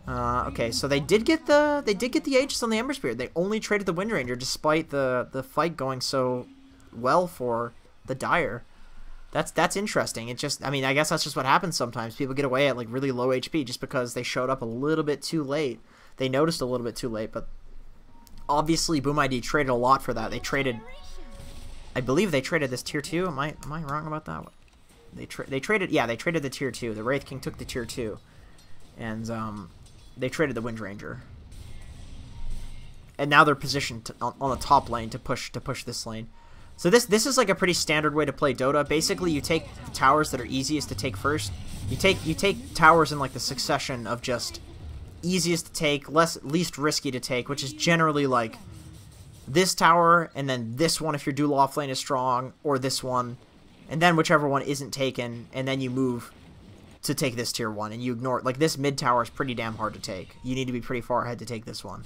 Okay, so they did get the Aegis on the Ember Spirit. They only traded the Wind Ranger despite the fight going so well for the Dire. That's interesting. It just, I mean, I guess that's just what happens sometimes. People get away at like really low HP just because they showed up a little bit too late. They noticed a little bit too late, but obviously Boom ID traded a lot for that. They traded, I believe they traded this tier 2. Am I wrong about that? They traded the tier 2. The Wraith King took the tier 2. And they traded the Wind Ranger. And now they're positioned on the top lane to push this lane. So this is like a pretty standard way to play Dota. Basically, you take the towers that are easiest to take first. You take towers in like the succession of just easiest to take, least risky to take, which is generally like this tower and then this one if your dual offlane is strong, or this one, and then whichever one isn't taken, and then you move to take this tier 1, and you ignore, like, this mid tower is pretty damn hard to take. You need to be pretty far ahead to take this one.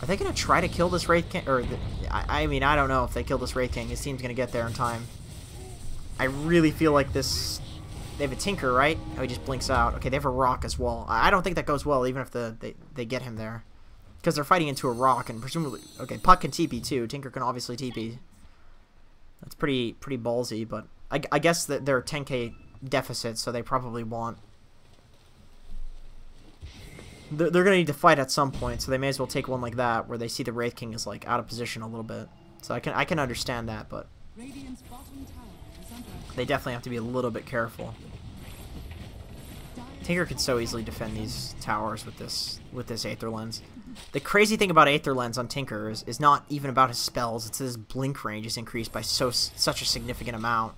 Are they going to try to kill this Wraith King? Or, I mean, I don't know if they kill this Wraith King. His team's going to get there in time. I really feel like this... They have a Tinker, right? Oh, he just blinks out. Okay, they have a Rock as well. I don't think that goes well, even if they get him there. Because they're fighting into a Rock, and presumably... Okay, Puck can TP, too. Tinker can obviously TP. That's pretty ballsy, but... I guess that they're 10k deficit, so they probably want... They're going to need to fight at some point, so they may as well take one like that, where they see the Wraith King is, like, out of position a little bit. So I can understand that, but... They definitely have to be a little bit careful. Tinker could so easily defend these towers with this Aether Lens. The crazy thing about Aether Lens on Tinker is not even about his spells, it's his blink range is increased by such a significant amount.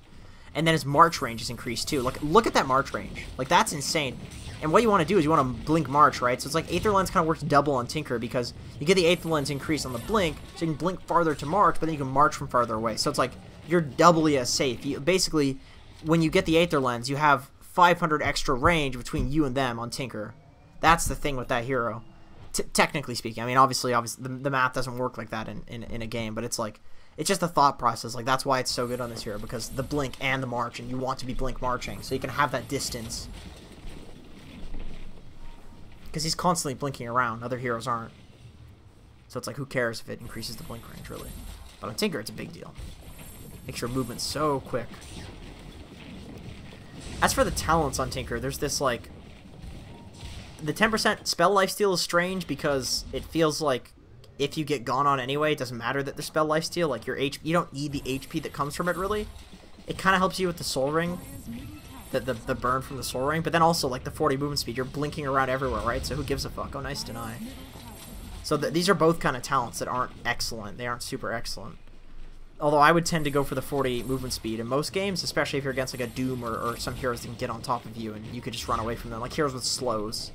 And then his march range is increased too. Look at that march range. Like, that's insane. And what you want to do is you want to blink march, right? So it's like Aether Lens kind of works double on Tinker because you get the Aether Lens increase on the blink, so you can blink farther to march, but then you can march from farther away. So it's like you're doubly as safe. Basically, when you get the Aether Lens, you have 500 extra range between you and them on Tinker. That's the thing with that hero. Technically speaking. I mean, obviously the math doesn't work like that in a game, but it's like, it's just a thought process. Like, that's why it's so good on this hero, because the blink and the march, and you want to be blink marching, so you can have that distance. Because he's constantly blinking around. Other heroes aren't. So it's like, who cares if it increases the blink range, really? But on Tinker, it's a big deal. Makes your movement so quick. As for the talents on Tinker, there's this, like... The 10% spell lifesteal is strange because it feels like if you get gone on anyway, it doesn't matter that the spell lifesteal, like your HP, you don't need the HP that comes from it, really. It kind of helps you with the soul ring. The burn from the soul ring, but then also like the 40 movement speed, you're blinking around everywhere, right? So who gives a fuck? Oh, nice deny. So these are both kind of talents that aren't excellent. They aren't super excellent. Although I would tend to go for the 40 movement speed in most games, especially if you're against like a Doom or some heroes that can get on top of you and you could just run away from them, like heroes with slows.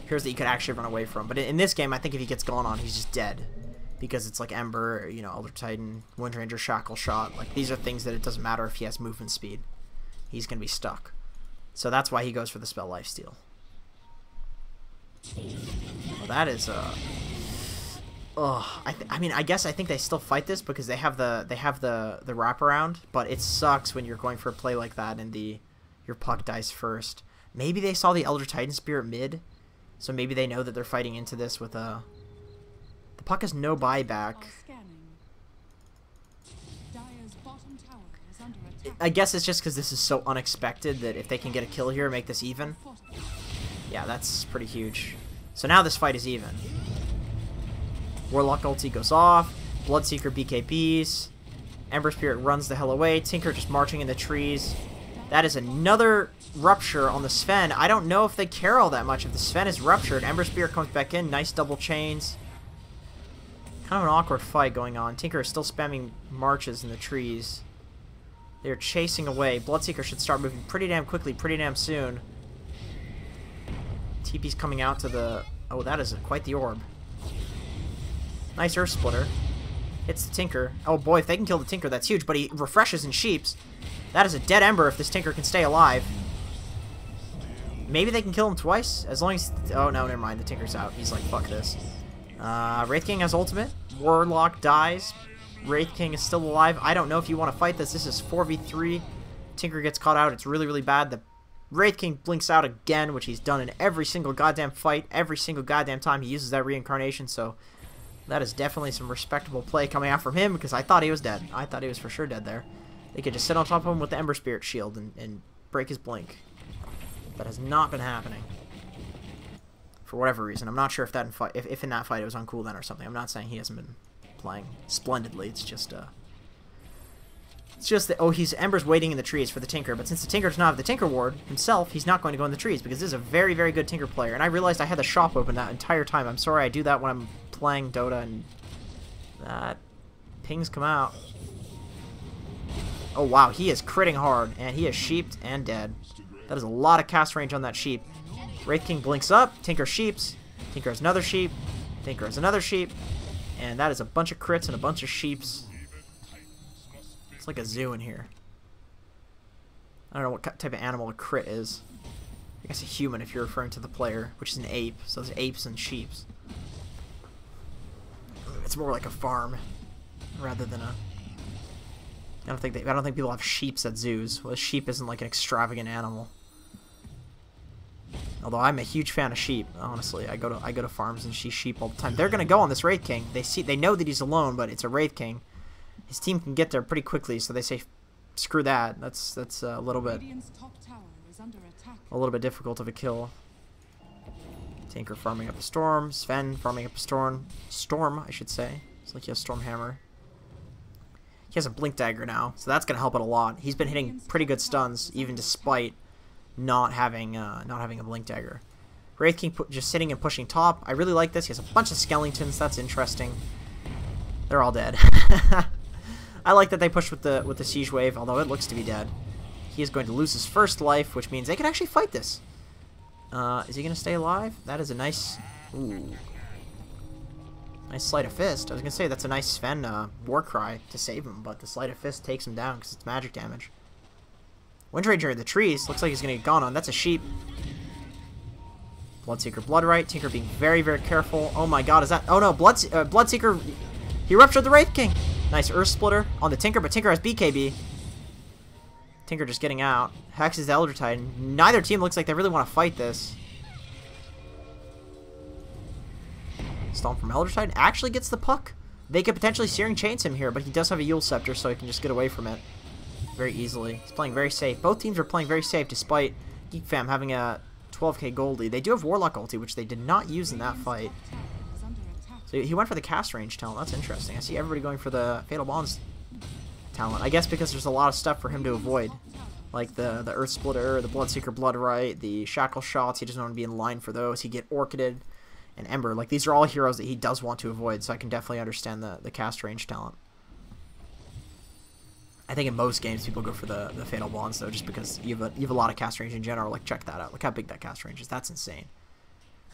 Heroes that you could actually run away from. But in this game, I think if he gets gone on, he's just dead. Because it's like Ember, you know, Elder Titan, Wind Ranger, Shackle Shot. Like, these are things that it doesn't matter if he has movement speed. He's going to be stuck. So that's why he goes for the spell lifesteal. Well, that is, I mean, I guess I think they still fight this because they have the wraparound, but it sucks when you're going for a play like that and your puck dies first. Maybe they saw the Elder Titan Spirit mid, so maybe they know that they're fighting into this with a... The puck has no buyback. I guess it's just because this is so unexpected that if they can get a kill here, make this even. Yeah, that's pretty huge. So now this fight is even. Warlock ulti goes off. Bloodseeker BKBs. Ember Spirit runs the hell away. Tinker just marching in the trees. That is another rupture on the Sven. I don't know if they care all that much. If the Sven is ruptured, Ember Spirit comes back in. Nice double chains. Kind of an awkward fight going on. Tinker is still spamming marches in the trees. They're chasing away. Bloodseeker should start moving pretty damn quickly, pretty damn soon. TP's coming out to the... Oh, that is quite the orb. Nice Earth Splitter. Hits the Tinker. Oh boy, if they can kill the Tinker, that's huge. But he refreshes and sheeps. That is a dead Ember if this Tinker can stay alive. Maybe they can kill him twice? As long as... Oh, no, never mind. The Tinker's out. He's like, fuck this. Wraith King has ultimate. Warlock dies. Wraith King is still alive. I don't know if you want to fight this. This is 4v3. Tinker gets caught out. It's really, really bad. The Wraith King blinks out again, which he's done in every single goddamn fight. Every single goddamn time he uses that reincarnation, so... That is definitely some respectable play coming out from him, because I thought he was dead. I thought he was for sure dead there. They could just sit on top of him with the Ember Spirit shield and break his blink. That has not been happening. For whatever reason. I'm not sure if that if in that fight it was on cooldown or something. I'm not saying he hasn't been playing splendidly. It's just that, oh, Ember's waiting in the trees for the Tinker, but since the Tinker does not have the Tinker Ward himself, he's not going to go in the trees, because this is a very, very good Tinker player. And I realized I had the shop open that entire time. I'm sorry I do that when I'm playing Dota and pings come out. Oh wow, he is critting hard, and he is sheeped and dead. That is a lot of cast range on that sheep. Wraith King blinks up, Tinker sheeps, Tinker has another sheep, Tinker has another sheep, and that is a bunch of crits and a bunch of sheeps. It's like a zoo in here. I don't know what type of animal a crit is. I guess a human if you're referring to the player, which is an ape, so there's apes and sheeps. It's more like a farm rather than a... I don't think people have sheeps at zoos. Well, a sheep isn't like an extravagant animal. Although I'm a huge fan of sheep, honestly. I go to farms and see sheep all the time. They're gonna go on this Wraith King. They know that he's alone, but it's a Wraith King. His team can get there pretty quickly, so they say, screw that. That's a little bit difficult of a kill. Tinker farming up a storm. Sven farming up a storm. Storm, I should say. It's like he has Storm Hammer. He has a Blink Dagger now, so that's gonna help it a lot. He's been hitting pretty good stuns, even despite not having a Blink Dagger. Wraith King just sitting and pushing top. I really like this. He has a bunch of skeletons. That's interesting. They're all dead. I like that they push with the siege wave, although it looks to be dead. He is going to lose his first life, which means they can actually fight this. Is he gonna stay alive? That is a nice... Ooh. Nice Sleight of Fist. I was gonna say that's a nice Sven war cry to save him, but the Sleight of Fist takes him down because it's magic damage. Wind Ranger in the trees. Looks like he's gonna get gone on. That's a sheep. Bloodseeker Bloodright. Tinker being very, very careful. Oh my god, is that... Oh no, Bloodseeker... He ruptured the Wraith King. Nice Earth Splitter on the Tinker, but Tinker has BKB. Tinker just getting out. Hex is the Elder Titan. Neither team looks like they really want to fight this. Stomp from Elder Titan actually gets the puck. They could potentially Searing Chains him here, but he does have a Yule Scepter, so he can just get away from it very easily. He's playing very safe. Both teams are playing very safe, despite Geek Fam having a 12k gold lead. They do have Warlock ulti, which they did not use in that fight. So he went for the cast range talent. That's interesting. I see everybody going for the Fatal Bonds talent. I guess because there's a lot of stuff for him to avoid. Like the Earth Splitter, the Bloodseeker Bloodright, the Shackle Shots. He doesn't want to be in line for those. He get Orchided and Ember. Like, these are all heroes that he does want to avoid, so I can definitely understand the cast range talent. I think in most games people go for the Fatal Bonds, though, just because you have a lot of cast range in general. Like, check that out. Look how big that cast range is. That's insane.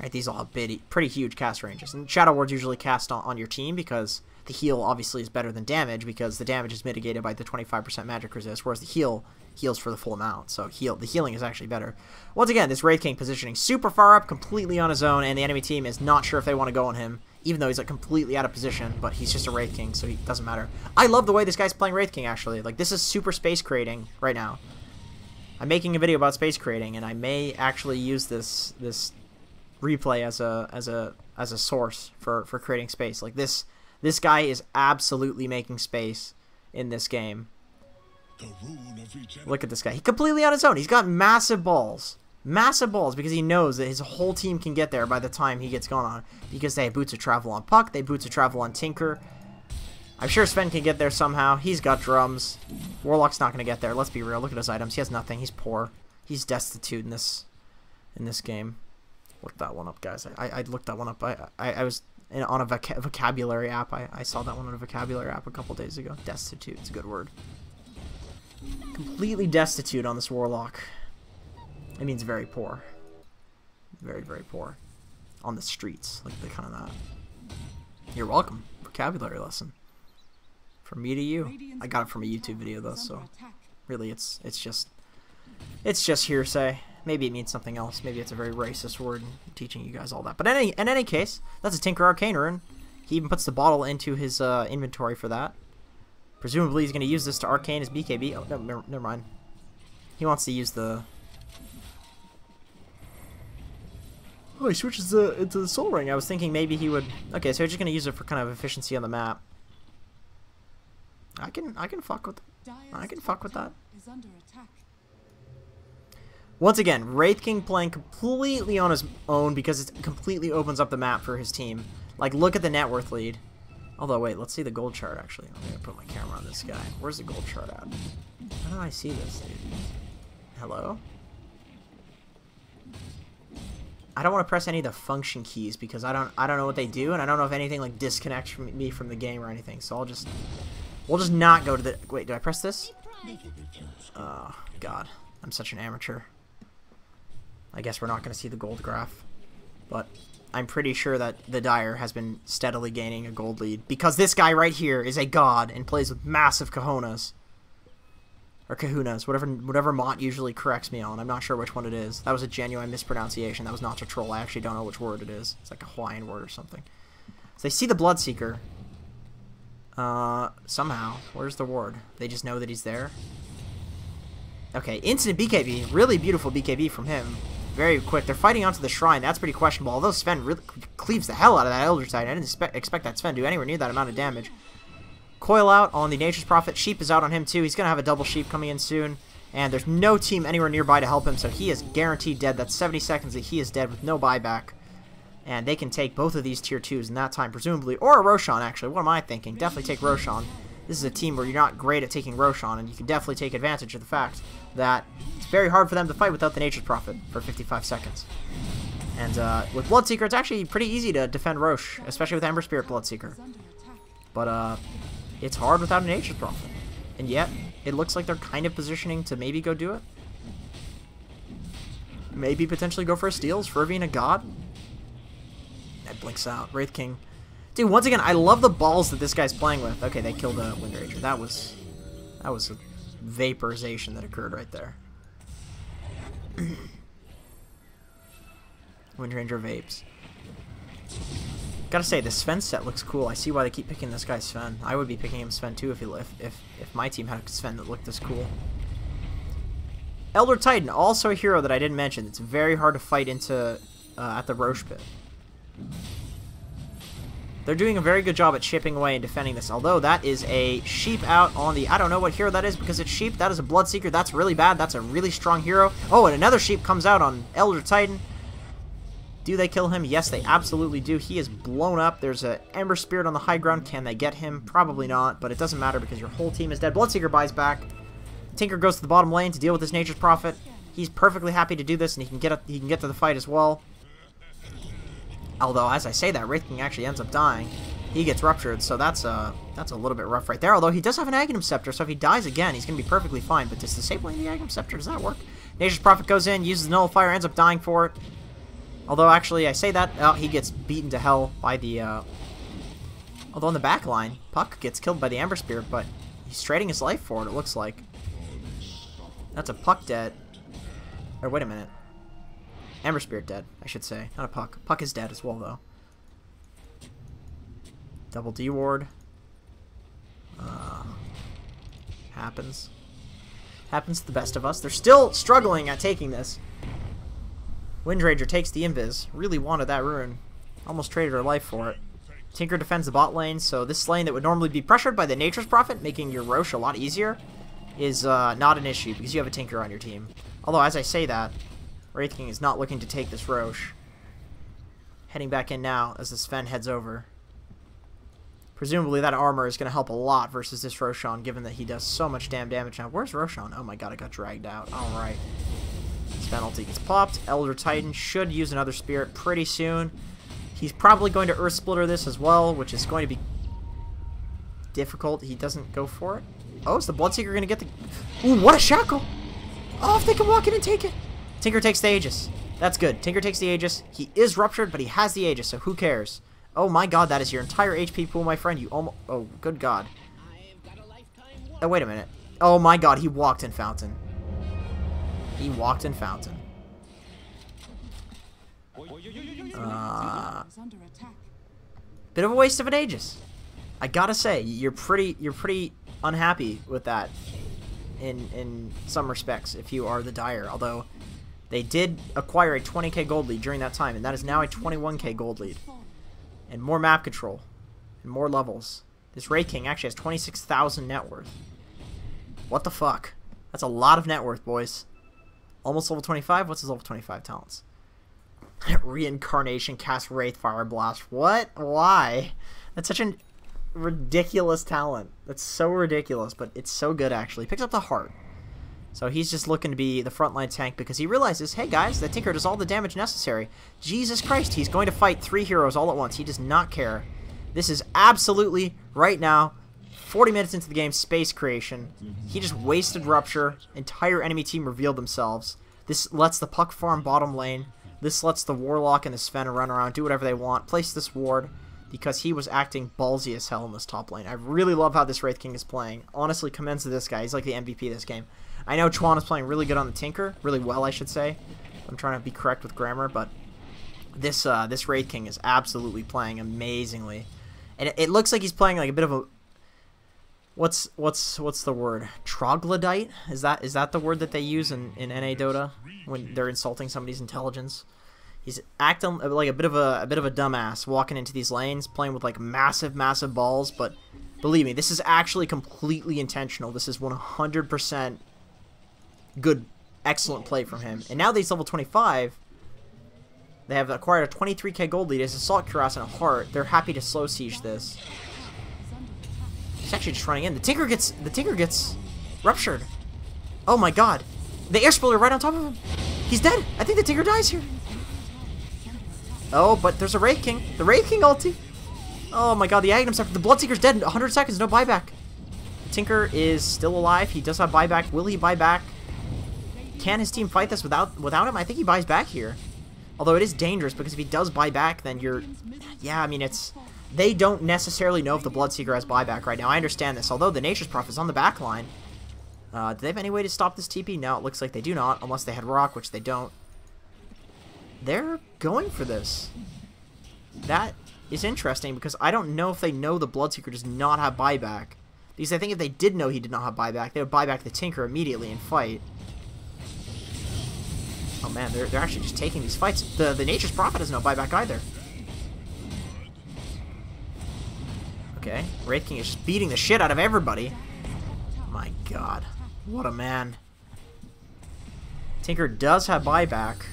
Right, these all have pretty huge cast ranges. And Shadow Ward's usually cast on your team because the heal obviously is better than damage because the damage is mitigated by the 25% magic resist, whereas the heal heals for the full amount. So the healing is actually better. Once again, this Wraith King positioning super far up, completely on his own, and the enemy team is not sure if they want to go on him, even though he's like completely out of position, but he's just a Wraith King, so it doesn't matter. I love the way this guy's playing Wraith King, actually. Like, this is super space creating right now. I'm making a video about space creating, and I may actually use this replay as a source for creating space. Like, this guy is absolutely making space in this game. Look at this guy. He's completely on his own. He's got massive balls. Massive balls because he knows that his whole team can get there by the time he gets gone on. Because they have Boots of Travel on Puck. They have Boots of Travel on Tinker. I'm sure Sven can get there somehow. He's got drums. Warlock's not going to get there. Let's be real. Look at his items. He has nothing. He's poor. He's destitute in this game. Look that one up, guys. I looked that one up. I was on a vocabulary app. I saw that one on a vocabulary app a couple days ago. Destitute. It's a good word. Completely destitute on this Warlock. It means very poor. Very, very poor. On the streets. Like, the kind of that. You're welcome. Vocabulary lesson. From me to you. I got it from a YouTube video, though, so... Really, it's just hearsay. Maybe it means something else. Maybe it's a very racist word, teaching you guys all that. But in any case, that's a Tinker Arcane Rune. He even puts the bottle into his inventory for that. Presumably he's going to use this to arcane his BKB. Oh, no, never mind. He wants to use the... Oh, he switches into the Soul Ring. I was thinking maybe he would... Okay, so he's just going to use it for kind of efficiency on the map. I can fuck with... I can fuck with that. Once again, Wraith King playing completely on his own because it completely opens up the map for his team. Like, look at the net worth lead. Although, wait, let's see the gold chart, actually. I'm going to put my camera on this guy. Where's the gold chart at? How do I see this, dude? Hello? I don't want to press any of the function keys because I don't know what they do, and I don't know if anything, like, disconnects me from the game or anything. So we'll just not go to the... Wait, do I press this? Oh, God. I'm such an amateur. I guess we're not going to see the gold graph. But I'm pretty sure that the Dire has been steadily gaining a gold lead. Because this guy right here is a god and plays with massive cojones. Or kahunas, whatever Mott usually corrects me on. I'm not sure which one it is. That was a genuine mispronunciation. That was not to troll. I actually don't know which word it is. It's like a Hawaiian word or something. So they see the Bloodseeker. Somehow. Where's the ward? They just know that he's there. Okay, instant BKB. Really beautiful BKB from him. Very quick. They're fighting onto the shrine. That's pretty questionable. Although Sven really cleaves the hell out of that Elder Titan. I didn't expect that Sven to do anywhere near that amount of damage. Coil out on the Nature's Prophet. Sheep is out on him too. He's going to have a double Sheep coming in soon. And there's no team anywhere nearby to help him, so he is guaranteed dead. That's 70 seconds that he is dead with no buyback. And they can take both of these tier 2s in that time, presumably. Or a Roshan, actually. What am I thinking? Definitely take Roshan. This is a team where you're not great at taking Roshan, and you can definitely take advantage of the fact that it's very hard for them to fight without the Nature's Prophet for 55 seconds. And with Bloodseeker, it's actually pretty easy to defend Rosh, especially with Ember Spirit Bloodseeker. But it's hard without a Nature's Prophet. And yet, it looks like they're kind of positioning to maybe go do it. maybe potentially go for a steals for being a god. That blinks out. Wraith King. Dude, once again, I love the balls that this guy's playing with. Okay, they killed a Wind Ranger. That was a vaporization that occurred right there. Wind Ranger vapes. Gotta say, the Sven set looks cool. I see why they keep picking this guy Sven. I would be picking him Sven too if my team had a Sven that looked this cool. Elder Titan, also a hero that I didn't mention. It's very hard to fight into at the Roche pit. They're doing a very good job at chipping away and defending this. Although that is a sheep out on the... I don't know what hero that is because it's sheep. That is a Bloodseeker. That's really bad. That's a really strong hero. Oh, and another sheep comes out on Elder Titan. Do they kill him? Yes, they absolutely do. He is blown up. There's an Ember Spirit on the high ground. Can they get him? Probably not, but it doesn't matter because your whole team is dead. Bloodseeker buys back. Tinker goes to the bottom lane to deal with this Nature's Prophet. He's perfectly happy to do this, and he can get to the fight as well. Although, as I say that, Wraith King actually ends up dying. He gets ruptured, so that's a little bit rough right there. Although he does have an Aghanim Scepter, so if he dies again, he's going to be perfectly fine. But just disabling the Aghanim Scepter, does that work? Nature's Prophet goes in, uses the Nullifier, ends up dying for it. Although, actually, I say that, oh, he gets beaten to hell by the, although on the back line, Puck gets killed by the Ember Spirit, but he's trading his life for it, it looks like. That's a Puck dead. Or, wait a minute. Ember Spirit dead, I should say. Not a Puck. Puck is dead as well, though. Double D ward. Happens. Happens to the best of us. They're still struggling at taking this. Wind Ranger takes the invis. Really wanted that rune. Almost traded her life for it. Tinker defends the bot lane, so this lane that would normally be pressured by the Nature's Prophet, making your Roche a lot easier, is not an issue because you have a Tinker on your team. Although, as I say that, Wraith King is not looking to take this Roche. Heading back in now as the Sven heads over. Presumably that armor is going to help a lot versus this Roshan, given that he does so much damn damage now. Where's Roshan? Oh my god, it got dragged out. Alright. Sven ulti gets popped. Elder Titan should use another Spirit pretty soon. He's probably going to Earth Splitter this as well, which is going to be difficult. He doesn't go for it. Oh, is the Bloodseeker going to get the... Ooh, what a shackle! Oh, if they can walk in and take it. Tinker takes the Aegis. That's good. Tinker takes the Aegis. He is ruptured, but he has the Aegis, so who cares? Oh my god, that is your entire HP pool, my friend. You almost... Oh, good god. Oh, wait a minute. Oh my god, he walked in Fountain. He walked in Fountain. Bit of a waste of an Aegis. I gotta say, you're pretty unhappy with that in some respects if you are the Dire. Although they did acquire a 20k gold lead during that time, and that is now a 21k gold lead. And more map control. And more levels. This Wraith King actually has 26,000 net worth. What the fuck? That's a lot of net worth, boys. Almost level 25? What's his level 25 talents? Reincarnation, cast Wraith, Fire Blast. What? Why? That's such a ridiculous talent. That's so ridiculous, but it's so good, actually. Picks up the heart. So he's just looking to be the frontline tank because he realizes, hey guys, that Tinker does all the damage necessary. Jesus Christ, he's going to fight 3 heroes all at once. He does not care. This is absolutely, right now, 40 minutes into the game, space creation. He just wasted Rupture. Entire enemy team revealed themselves. This lets the Puck farm bottom lane. This lets the Warlock and the Sven run around, do whatever they want. Place this ward because he was acting ballsy as hell in this top lane. I really love how this Wraith King is playing. Honestly, commends to this guy. He's like the MVP of this game. I know Chuan is playing really good on the Tinker. Really well, I should say. I'm trying to be correct with grammar, but this Wraith King is absolutely playing amazingly. And it looks like he's playing like a bit of a... What's the word? Troglodyte? Is that the word that they use in NA Dota when they're insulting somebody's intelligence? He's acting like a bit of a dumbass, walking into these lanes, playing with like massive balls. But believe me, this is actually completely intentional. This is 100% good, excellent play from him. And now that he's level 25, they have acquired a 23k gold lead as Assault Cuirass and a heart. They're happy to slow siege this. He's actually just running in. The Tinker gets ruptured. Oh my god. The air splitter right on top of him. He's dead. I think the Tinker dies here. Oh, but there's a Wraith King. The Wraith King ulti. Oh my god, the Aghanim Scepter. The Bloodseeker's dead in 100 seconds. No buyback. The Tinker is still alive. He does have buyback. Will he buy back? can his team fight this without him? I think he buys back here. Although it is dangerous, because if he does buy back, then you're... Yeah, I mean, it's... They don't necessarily know if the Bloodseeker has buyback right now. I understand this. Although the Nature's Prophet is on the back line. Do they have any way to stop this TP? No, it looks like they do not, unless they had Rock, which they don't. They're going for this. That is interesting, because I don't know if they know the Bloodseeker does not have buyback. Because I think if they did know he did not have buyback, they would buy back the Tinker immediately and fight. Oh man, they're actually just taking these fights. The Nature's Prophet has no buyback either. Okay, Wraith King is just beating the shit out of everybody. My god. What a man. Tinker does have buyback.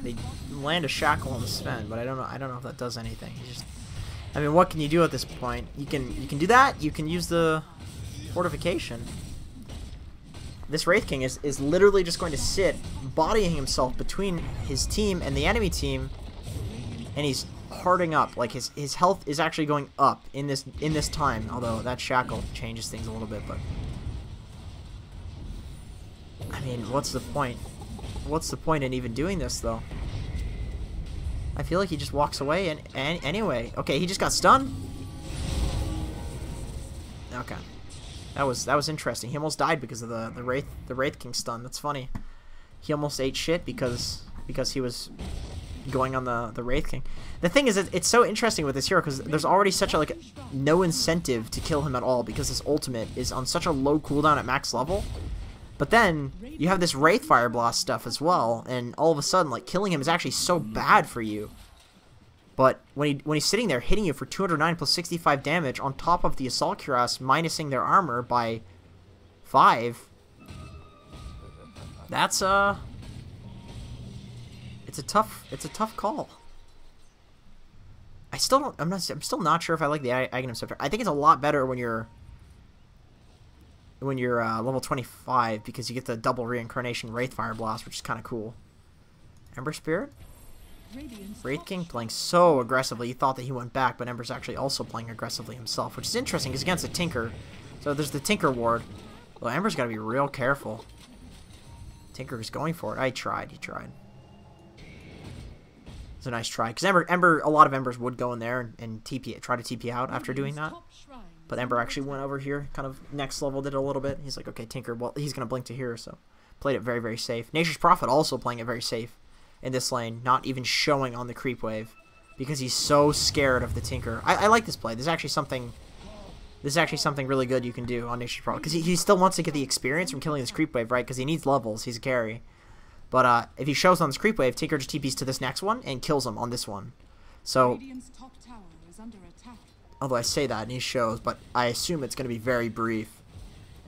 They land a shackle on the Sven, but I don't know if that does anything. He's just, I mean, what can you do at this point? You can do that. You can use the fortification. This Wraith King is literally just going to sit, bodying himself between his team and the enemy team, and he's harding up. Like his health is actually going up in this time. Although that shackle changes things a little bit, but I mean, what's the point? What's the point in even doing this though? I feel like he just walks away and anyway. Okay, he just got stunned. Okay. That was interesting. He almost died because of the Wraith King stun. That's funny. He almost ate shit because he was going on the Wraith King. The thing is, it's so interesting with this hero because there's already such a no incentive to kill him at all because his ultimate is on such a low cooldown at max level. But then you have this Wraith Fire Blast stuff as well, and all of a sudden, like, killing him is actually so bad for you. But when he's sitting there hitting you for 209 plus 65 damage on top of the Assault Cuirass minusing their armor by 5, that's it's a tough call. I'm still not sure if I like the Aghanim Scepter. I think it's a lot better when you're level 25 because you get the double reincarnation Wraith Fire Blast, which is kind of cool. Ember Spirit? Wraith King playing so aggressively. He thought that he went back, but Ember's actually also playing aggressively himself, which is interesting. He's against a Tinker. So there's the Tinker ward. Well, Ember's got to be real careful. Tinker is going for it. He tried. It's a nice try. Because a lot of Embers would go in there and try to TP out after doing that. But Ember actually went over here, kind of next level did a little bit. He's like, okay, Tinker, well, he's going to blink to here, so played it very, very safe. Nature's Prophet also playing it very safe in this lane, not even showing on the creep wave because he's so scared of the Tinker. I like this play. This is actually something really good you can do on Nature's Prophet because he still wants to get the experience from killing this creep wave, right? Because he needs levels. He's a carry. But if he shows on this creep wave, Tinker just TPs to this next one and kills him on this one. So, although I say that and he shows, but I assume it's going to be very brief.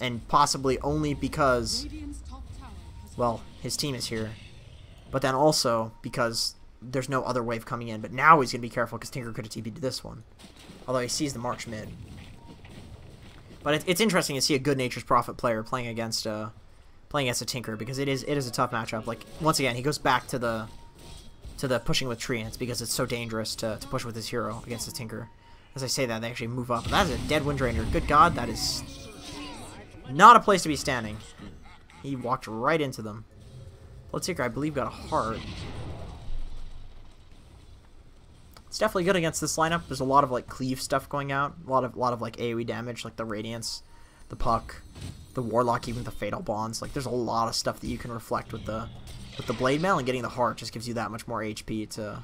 And possibly only because, well, his team is here. But then also because there's no other wave coming in. But now he's going to be careful because Tinker could have TP'd to this one. Although he sees the March mid. But it's interesting to see a good Nature's Prophet player playing against a Tinker because it is a tough matchup. Like, once again, he goes back to the pushing with Treants because it's so dangerous to push with his hero against the Tinker. As I say that, they actually move up. That is a dead Windranger. Good God, that is not a place to be standing. He walked right into them. Bloodseeker, I believe, got a heart. It's definitely good against this lineup. There's a lot of, like, cleave stuff going out. A lot of like, AoE damage, like the Radiance, the Puck, the Warlock, even the Fatal Bonds. Like, there's a lot of stuff that you can reflect with the Blade Mail, and getting the heart just gives you that much more HP to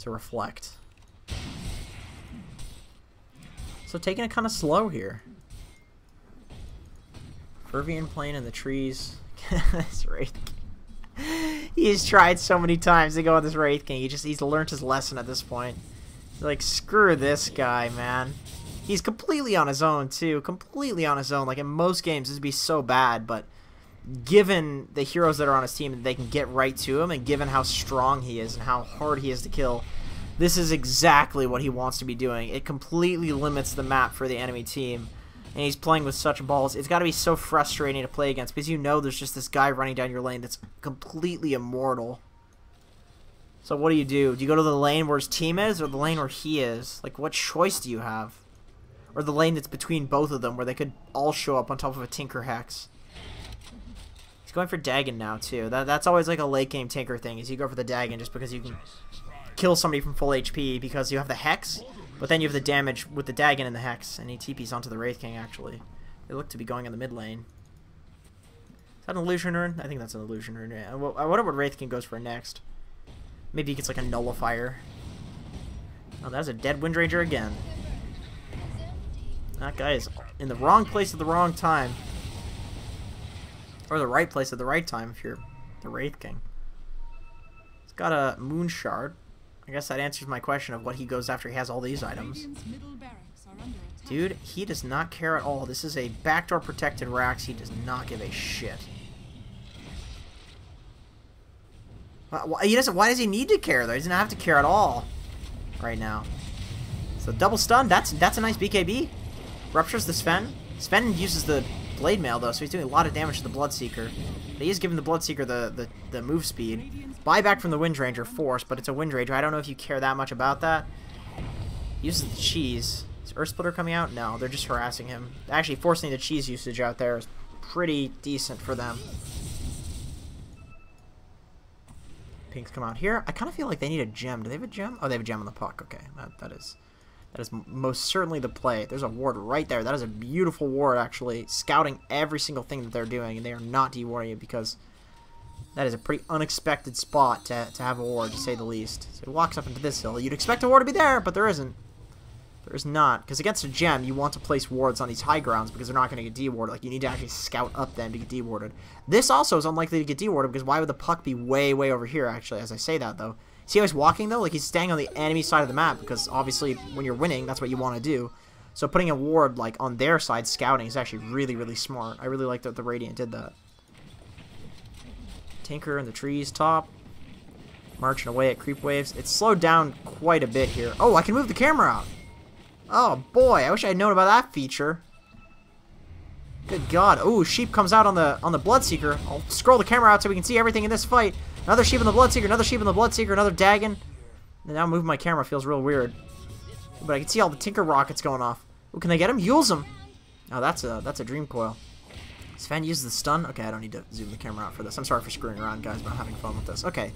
reflect. So taking it kind of slow here. Fervian playing in the trees. This Wraith King. He's tried so many times to go on this Wraith King. He's learned his lesson at this point. He's like, screw this guy, man. He's completely on his own, too. Completely on his own. Like, in most games, this would be so bad, but given the heroes that are on his team, they can get right to him, and given how strong he is and how hard he is to kill, this is exactly what he wants to be doing. It completely limits the map for the enemy team. And he's playing with such balls. It's got to be so frustrating to play against because you know there's just this guy running down your lane that's completely immortal. So what do? Do you go to the lane where his team is or the lane where he is? Like, what choice do you have? Or the lane that's between both of them where they could all show up on top of a Tinker Hex? going for Dagon now, too. That's always like a late game Tinker thing, is you go for the Dagon just because you can kill somebody from full HP because you have the Hex, but then you have the damage with the Dagon and the Hex, and he TPs onto the Wraith King, actually. They look to be going in the mid lane. Is that an Illusion Rune? I think that's an Illusion Rune. Yeah. Well, I wonder what Wraith King goes for next. Maybe he gets like a Nullifier. Oh, that's a dead Windranger again. That guy is in the wrong place at the wrong time. Or the right place at the right time if you're the Wraith King. He's got a Moon Shard. I guess that answers my question of what he goes after he has all these items. Dude, he does not care at all. This is a backdoor protected Rax. He does not give a shit. He doesn't. Why does he need to care though? He doesn't have to care at all right now. So double stun. That's a nice BKB. Ruptures the Sven. Sven uses the Blade Mail though, so he's doing a lot of damage to the Bloodseeker. But he is giving the Bloodseeker the move speed. Buyback from the Windranger force, but it's a Windranger. I don't know if you care that much about that. Uses the cheese. Is Earth Splitter coming out? No, they're just harassing him. Actually, forcing the cheese usage out there is pretty decent for them. Pinks come out here. I kind of feel like they need a gem. Do they have a gem? Oh, they have a gem on the puck. Okay, that is most certainly the play. There's a ward right there. That is a beautiful ward, actually. Scouting every single thing that they're doing, and they are not dewarding it because that is a pretty unexpected spot to have a ward, to say the least. So he walks up into this hill. You'd expect a ward to be there, but there isn't. There is not. Because against a gem, you want to place wards on these high grounds because they're not going to get dewarded. Like, you need to actually scout up them to get dewarded. This also is unlikely to get dewarded because why would the puck be way, way over here, actually, as I say that, though? See how he's walking, though? Like, he's staying on the enemy side of the map because, obviously, when you're winning, that's what you want to do. So putting a ward, like, on their side, scouting, is actually really, really smart. I really like that the Radiant did that. Tinker in the trees, top. Marching away at creep waves. It's slowed down quite a bit here. Oh, I can move the camera out. Oh, boy. I wish I had known about that feature. Good God. Oh, Sheep comes out on the Bloodseeker. I'll scroll the camera out so we can see everything in this fight. Another Sheep on the Bloodseeker, another Sheep on the Bloodseeker, another Dagon. And now moving my camera feels real weird. But I can see all the Tinker rockets going off. Oh, can they get him? Use them. Oh, that's a Dream Coil. Sven uses the stun. Okay, I don't need to zoom the camera out for this. I'm sorry for screwing around, guys, but I'm having fun with this. Okay.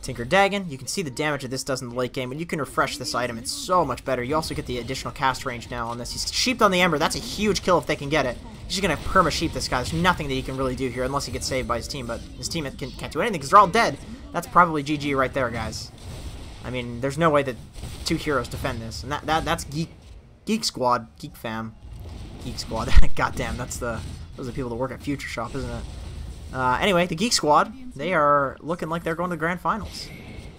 Tinker Dagon. You can see the damage that this does in the late game, and you can refresh this item. It's so much better. You also get the additional cast range now on this. He's sheeped on the Ember. That's a huge kill if they can get it. He's just going to perma-sheep this guy. There's nothing that he can really do here unless he gets saved by his team, but his team can't do anything because they're all dead. That's probably GG right there, guys. I mean, there's no way that two heroes defend this. And that's Geek Squad. Geek Fam. Geek Squad. Goddamn, those are the people that work at Future Shop, isn't it? Anyway, the Geek Squad, they are looking like they're going to the Grand Finals.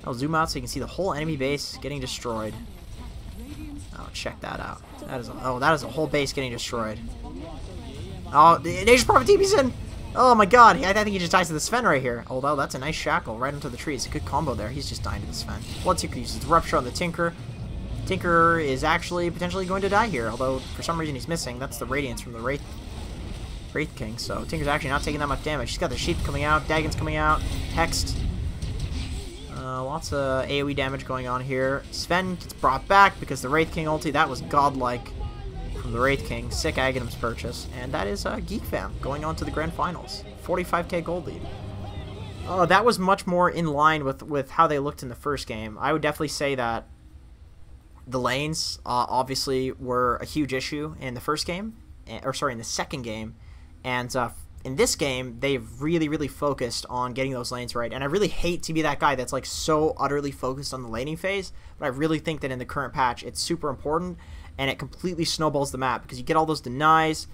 I'll zoom out so you can see the whole enemy base getting destroyed. Oh, check that out. That is a whole base getting destroyed. Oh, they just brought TP's in. Oh my God, I think he just dies to the Sven right here. Although that's a nice shackle right into the tree. It's a good combo there. He's just dying to the Sven. Bloodseeker uses the Rupture on the Tinker. Tinker is actually potentially going to die here, although for some reason he's missing. That's the Radiance from the Wraith King, so Tinker's actually not taking that much damage. She's got the Sheep coming out, Dagon's coming out, Hexed. Lots of AoE damage going on here. Sven gets brought back because the Wraith King ulti, that was godlike from the Wraith King. Sick Aghanims purchase. And that is Geek Fam going on to the Grand Finals. 45k gold lead. Oh, that was much more in line with how they looked in the first game. I would definitely say that the lanes obviously were a huge issue in the first game. Or sorry, in the second game. And in this game, they've really, really focused on getting those lanes right. And I really hate to be that guy that's like so utterly focused on the laning phase, but I really think that in the current patch, it's super important, and it completely snowballs the map because you get all those denies,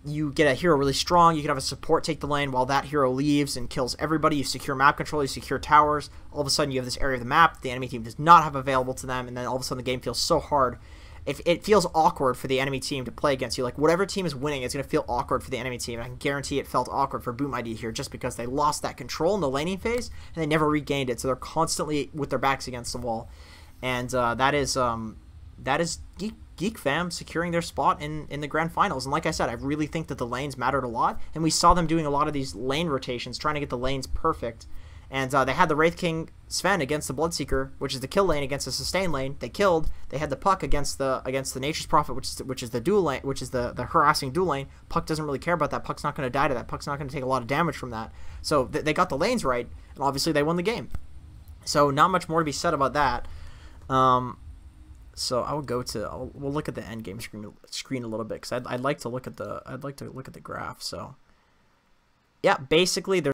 you get a hero really strong, you can have a support take the lane while that hero leaves and kills everybody, you secure map control, you secure towers, all of a sudden you have this area of the map that the enemy team does not have available to them, and then all of a sudden the game feels so hard. It feels awkward for the enemy team to play against you. Like, whatever team is winning, it's going to feel awkward for the enemy team. And I can guarantee it felt awkward for Boom ID here just because they lost that control in the laning phase, and they never regained it. So they're constantly with their backs against the wall. And that is Geek Fam securing their spot in the Grand Finals. And like I said, I really think that the lanes mattered a lot. And we saw them doing a lot of these lane rotations, trying to get the lanes perfect. And they had the Wraith King Sven against the Bloodseeker, which is the kill lane against the sustain lane. They killed. They had the Puck against the Nature's Prophet, which is the dual lane, which is the harassing dual lane. Puck doesn't really care about that. Puck's not going to die to that. Puck's not going to take a lot of damage from that. So they got the lanes right, and obviously they won the game. So not much more to be said about that. So I would go to we'll look at the end game screen a little bit, because I'd like to look at the graph. So yeah, basically there's